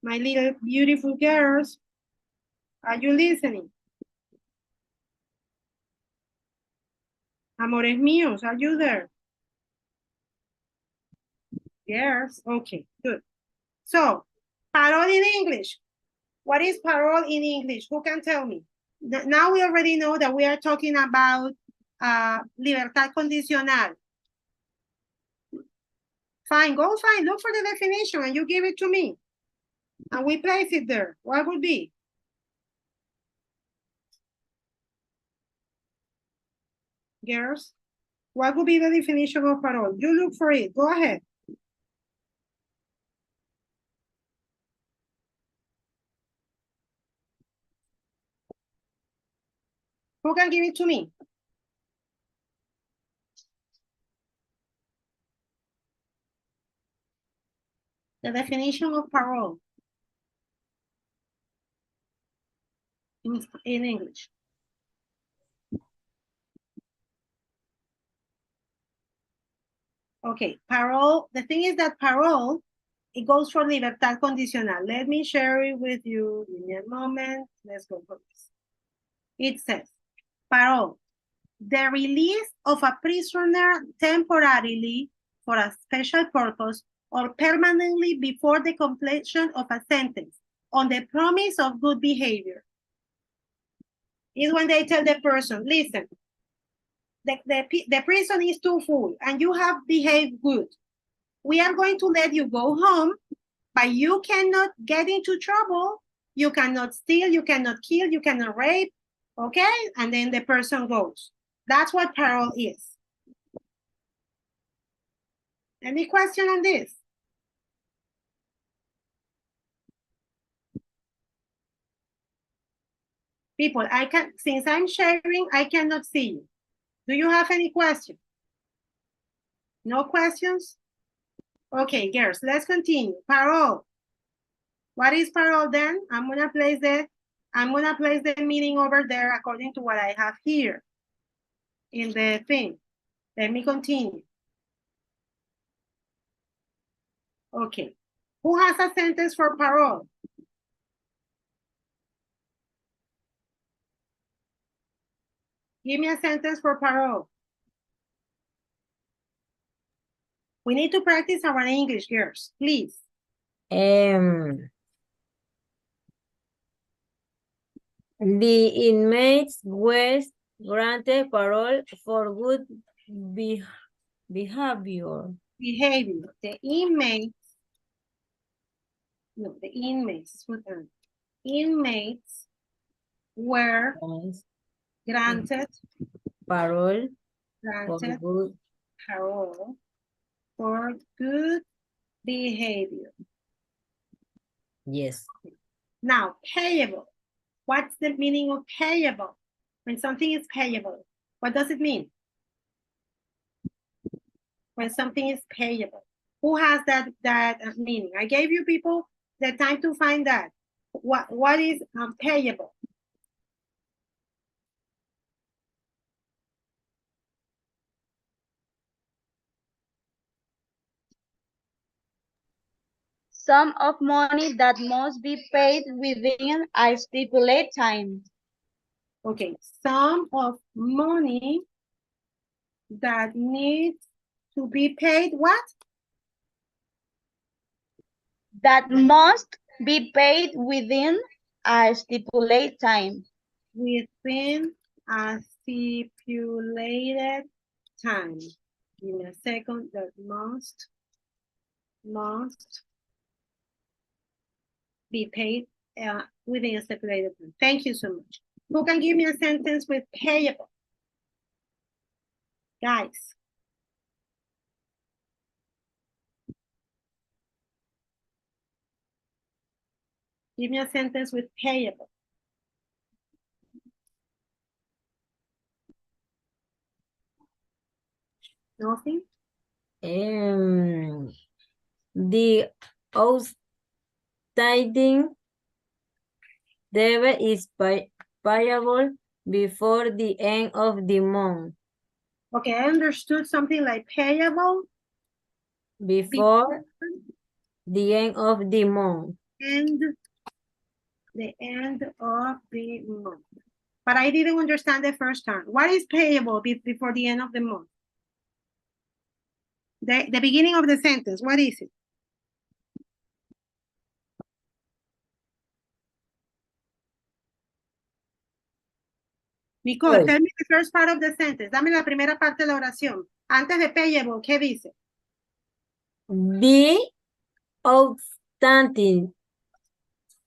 My little beautiful girls, are you listening? Amores míos, are you there? Yes, okay, good. So, parole in English. What is parole in English? Who can tell me? Now we already know that we are talking about libertad condicional. Fine, go find, look for the definition and you give it to me. And we place it there. What would be? Girls, what would be the definition of parole? You look for it, go ahead. Who can give it to me? The definition of parole in English. Okay, parole, the thing is that parole, it goes for libertad condicional. Let me share it with you. Give me a moment. Let's go for this. It says, parole, the release of a prisoner temporarily for a special purpose or permanently before the completion of a sentence on the promise of good behavior. Is when they tell the person, listen, the prison is too full and you have behaved good. We are going to let you go home, but you cannot get into trouble. You cannot steal, you cannot kill, you cannot rape, okay? And then the person goes. That's what parole is. Any question on this? People, since I'm sharing, I cannot see you. Do you have any questions? No questions? Okay, girls, let's continue. Parole. What is parole then? I'm gonna place the meaning over there according to what I have here in the thing. Let me continue. Okay. Who has a sentence for parole? Give me a sentence for parole. We need to practice our English, girls, please. The inmates was granted parole for good behavior. Behavior. The inmates were Was granted parole for good. parole for good behavior. Yes. Now, payable. What's the meaning of payable? When something is payable, what does it mean? When something is payable. Who has that meaning? I gave you people the time to find that. What is payable? Sum of money that must be paid within a stipulated time. Okay, sum of money that needs to be paid, what? That must be paid within a stipulated time. within a stipulated time. Give me a second. That must be paid within a stipulated time. Thank you so much. Who can give me a sentence with payable? Guys. Give me a sentence with payable. Nothing? The outstanding debt is payable before the end of the month. Okay, I understood something like payable Before the end of the month. and the end of the month. But I didn't understand the first time. What is payable before the end of the month? The beginning of the sentence, what is it? Nicole, tell me the first part of the sentence. Dame la primera parte de la oración. Antes de payable, ¿qué dice? The outstanding.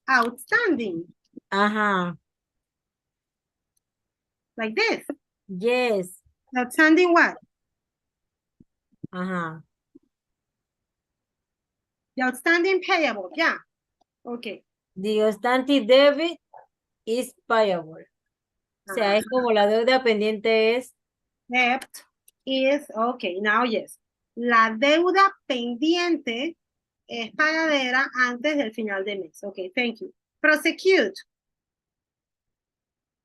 Outstanding. Ajá. Like this. Yes. Outstanding what? Ajá. The outstanding payable, yeah. Okay. The outstanding debit is payable. O sea, es como la deuda pendiente es. Debt is, okay, now yes. La deuda pendiente es pagadera antes del final de mes. Okay, thank you. Prosecute.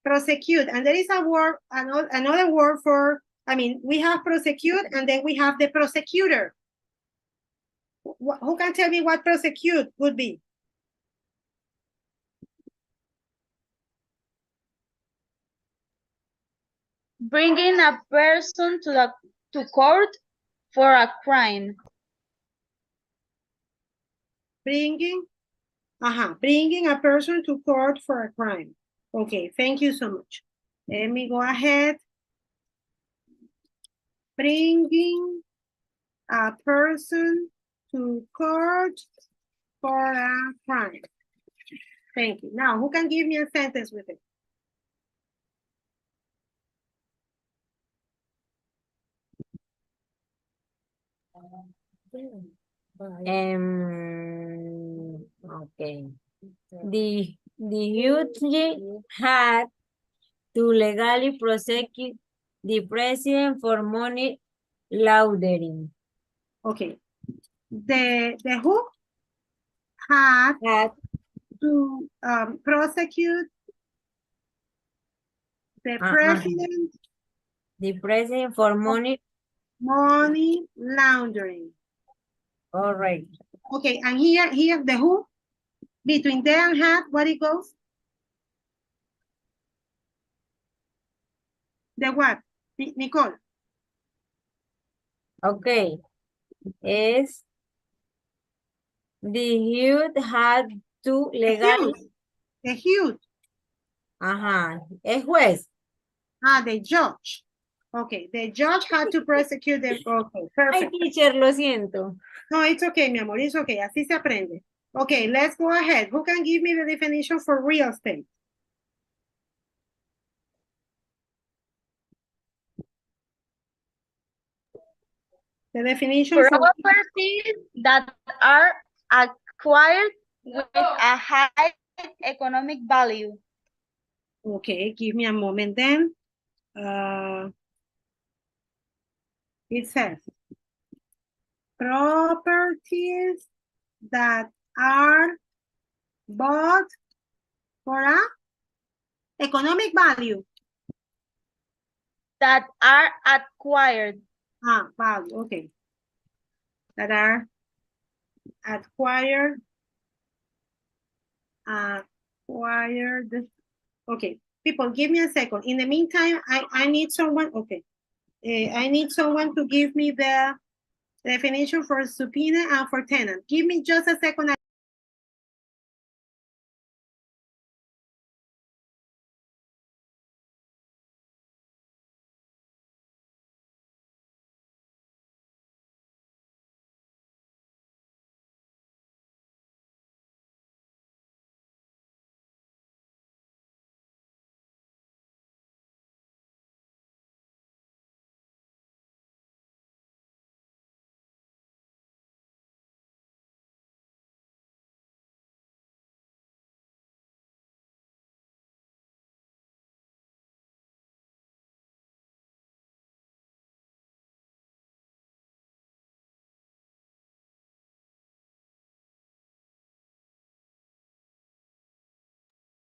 Prosecute. And there is a word, another word for, I mean, we have prosecute and then we have the prosecutor. Who can tell me what prosecute would be? Bringing a person to court for a crime. Bringing a person to court for a crime. Okay, thank you so much. Let me go ahead. Bringing a person to court for a crime. Thank you. Now, who can give me a sentence with it? Okay. The judge had to legally prosecute the president for money laundering. Okay. The who had to prosecute the president. The president for money laundering. All right. Okay, and here the who between there and had, what it goes? The what? Nicole. Okay. Es the judge had to legally. The huge. Ajá. Es juez. The judge. Okay, the judge had to prosecute the, okay, perfect. Ay, teacher, lo siento. No, it's okay, mi amor, it's okay, así se aprende. Okay, let's go ahead. Who can give me the definition for real estate? The definition for properties that are acquired with a high economic value. Okay, give me a moment then. It says properties that are bought for a economic value. That are acquired. Value, okay. That are acquired. Okay, people, give me a second. In the meantime, I need someone, okay. I need someone to give me the definition for subpoena and for tenant. Give me just a second.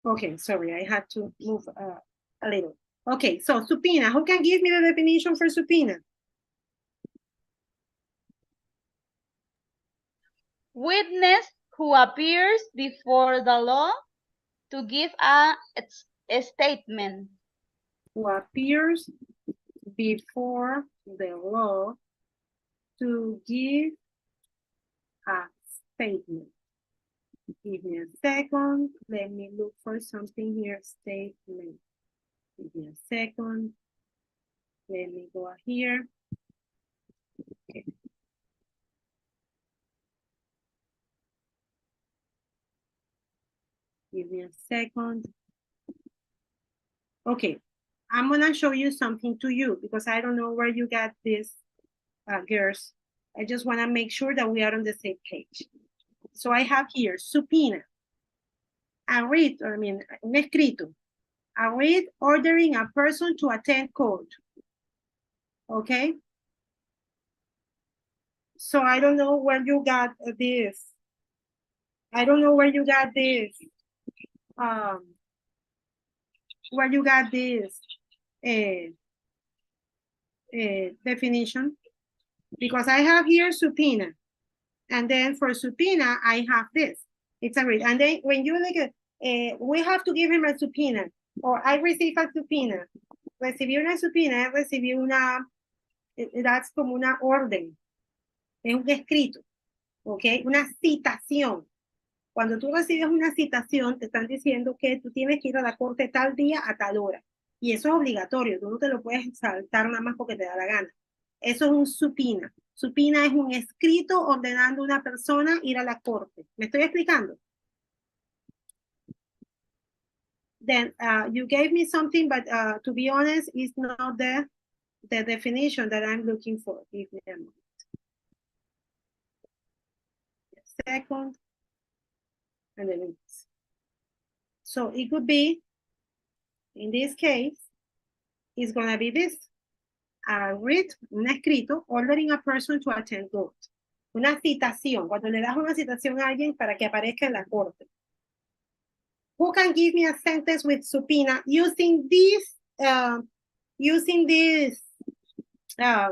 Okay, sorry, I had to move a little. Okay, so subpoena, who can give me the definition for subpoena? Witness who appears before the law to give a statement. Who appears before the law to give a statement. Give me a second. Let me look for something here. Statement. Give me a second. Let me go here. Okay. Give me a second. Okay. I'm gonna show you something to you because I don't know where you got this, girls. I just wanna make sure that we are on the same page. So I have here subpoena. A writ, un escrito. A writ ordering a person to attend court. Okay? So I don't know where you got this. I don't know where you got this. Where you got this definition. Because I have here subpoena. And then for subpoena, I have this. It's a writ. And then when you look at, we have to give him a subpoena. Or I receive a subpoena. Recibí una subpoena, recibí una, that's como una orden. Es un escrito. ¿Ok? Una citación. Cuando tú recibes una citación, te están diciendo que tú tienes que ir a la corte tal día a tal hora. Y eso es obligatorio. Tú no te lo puedes saltar nada más porque te da la gana. Eso es un subpoena. Subpoena es un escrito ordenando a una persona ir a la corte. ¿Me estoy explicando? Then you gave me something, but to be honest, it's not the definition that I'm looking for. Give me a moment. A second. And then it's. So it could be, in this case, it's going to be this. A writ, un escrito, ordering a person to attend court. Una citación, cuando le das una citación a alguien para que aparezca en la corte. Who can give me a sentence with subpoena using this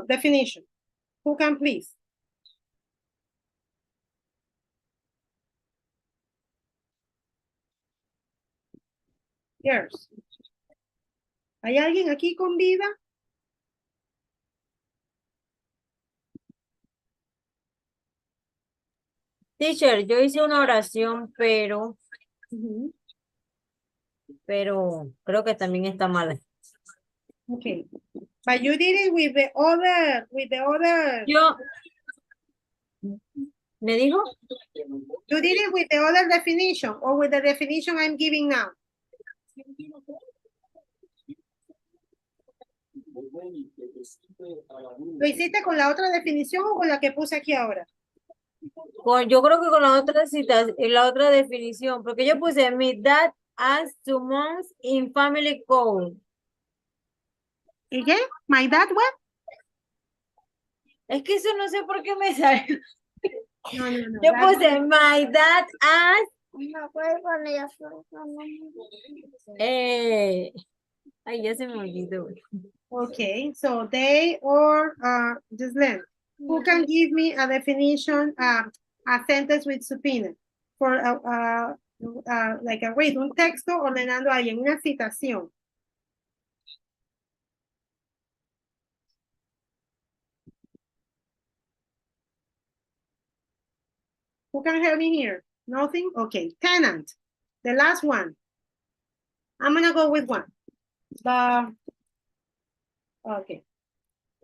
definition? Who can please? Girls. ¿Hay alguien aquí con vida? Teacher, yo hice una oración, pero creo que también está mala. Okay. But you did it with the other. ¿Me dijo? You did it with the other definition or with the definition I'm giving now. ¿Lo hiciste con la otra definición o con la que puse aquí ahora? Yo creo que con la otra cita, la otra definición, porque yo puse mi dad as 2 months in family code. ¿Y qué? My dad what? Es que eso no sé por qué me sale. No. Yo puse my dad as. Ay, ya se me olvidó. Okay, so they or just then. Who can give me a definition, a sentence with subpoena for like a writ, un texto ordenando a alguien, una citación. Who can help me here? Nothing? Okay, tenant, the last one. I'm gonna go with one. Okay,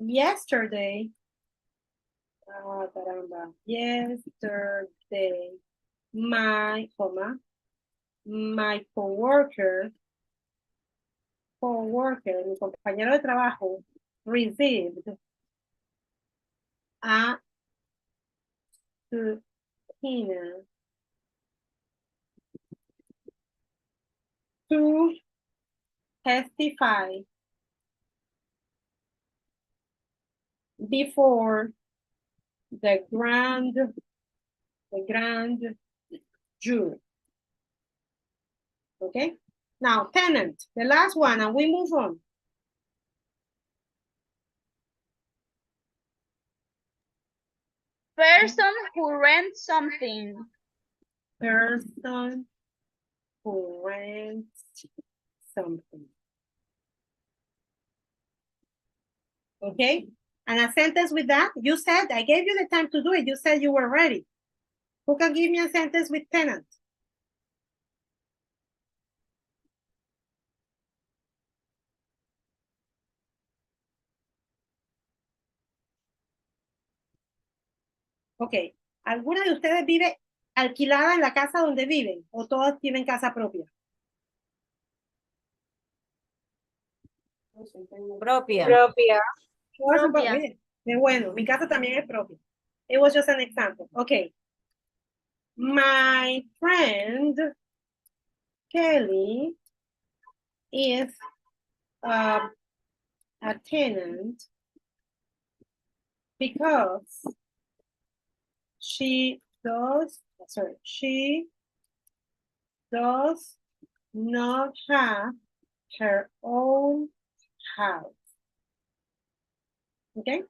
yesterday, yesterday, my coworker, mi compañero de trabajo, received a subpoena to testify before the grand jury. Okay, Now, tenant, the last one, and we move on. Person who rents something. Person who rents something. Okay, and a sentence with that. You said, I gave you the time to do it. You said you were ready. Who can give me a sentence with tenant? Ok, ¿alguna de ustedes vive alquilada en la casa donde viven o todos tienen casa propia? Propia. Propia. Todas son Propia. miren, qué bueno, mi casa también es propia. It was just an example. Okay. My friend Kelly is a tenant because she does not have her own house. Okay?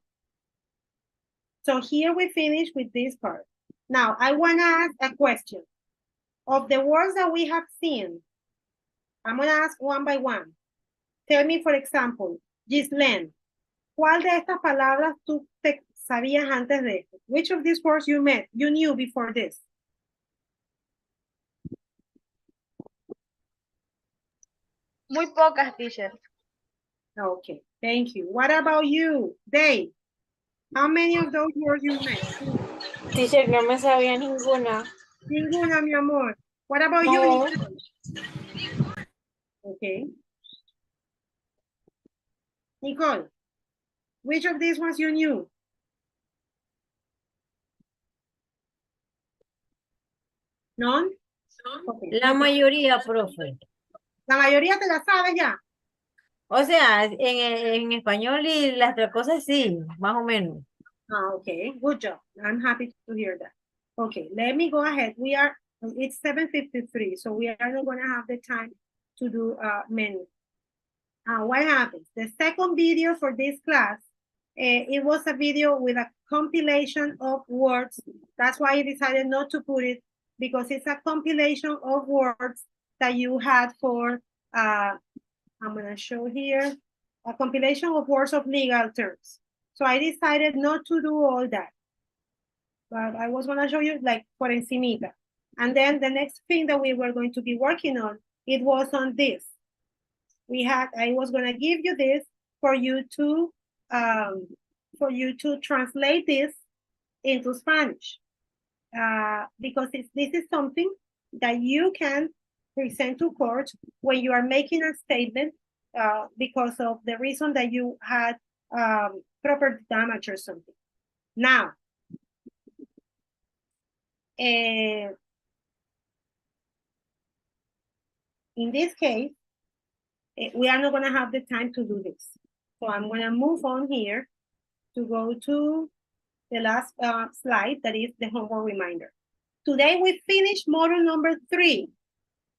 So here we finish with this part. Now, I want to ask a question. Of the words that we have seen, I'm going to ask one by one. Tell me, for example, Ghislaine, ¿cuál de estas palabras tú te sabías antes de esto? Which of these words you knew before this? Muy pocas, teacher. Okay, thank you. What about you, Dave? How many of those words you know? Teacher, no me sabía ninguna. Ninguna, mi amor. What about you, No. Nicole? Okay. Nicole, which of these ones you knew? None? Okay. La mayoría, profe. La mayoría te la sabes ya. O sea, en español y las otras cosas sí, más o menos. Okay, good job. I'm happy to hear that. Okay, let me go ahead. It's 7:53, so we are not going to have the time to do many. What happens? The second video for this class, it was a video with a compilation of words. That's why I decided not to put it, because it's a compilation of words that you had for, I'm going to show here, a compilation of words of legal terms. So I decided not to do all that. But I was going to show you like por encimita. And then the next thing that we were going to be working on, it was on this. I was going to give you this for you to translate this into Spanish. Because this is something that you can present to court when you are making a statement because of the reason that you had property damage or something. Now, in this case, we are not going to have the time to do this. So I'm going to move on here to go to the last slide, that is the homework reminder. Today we finished module number 3.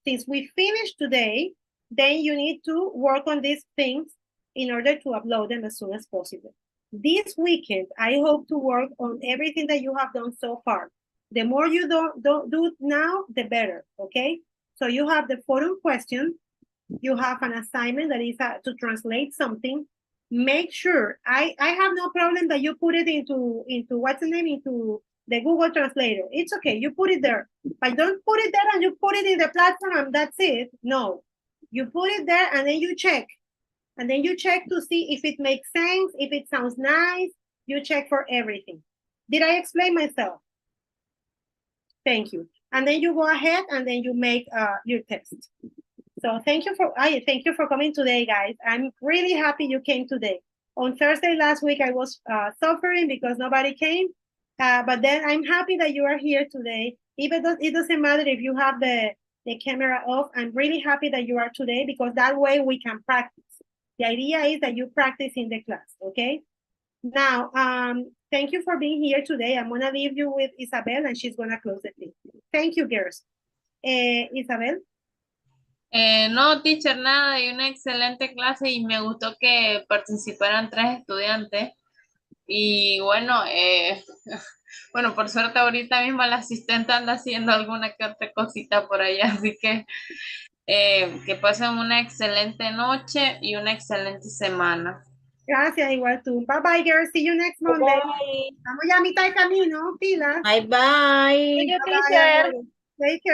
Since we finished today, then you need to work on these things in order to upload them as soon as possible. This weekend, I hope to work on everything that you have done so far. The more you don't do now, the better, okay? So you have the forum question. You have an assignment that is to translate something. Make sure, I have no problem that you put it into what's the name, into the Google Translator. It's okay, you put it there. But don't put it there and you put it in the platform and that's it. No, you put it there and then you check. And then you check to see if it makes sense, if it sounds nice. You check for everything. Did I explain myself? Thank you. And then you go ahead and then you make your test. So thank you for coming today, guys. I'm really happy you came today. On Thursday last week, I was suffering because nobody came. But then I'm happy that you are here today. Even though it doesn't matter if you have the camera off, I'm really happy that you are today because that way we can practice. The idea is that you practice in the class, okay? Now, thank you for being here today. I'm gonna leave you with Isabel and she's gonna close the thing. Thank you, girls. Isabel? No, teacher, nada, y una excelente clase y me gustó que participaran 3 estudiantes. Y bueno, bueno, por suerte ahorita mismo la asistente anda haciendo alguna que otra cosita por allá, así que pasen una excelente noche y una excelente semana. Gracias, igual tú. Bye bye, girls. See you next Monday. Bye. Estamos ya a mitad de camino, pilas. Thank Bye. you, Bye bye, teacher. amores. Take care.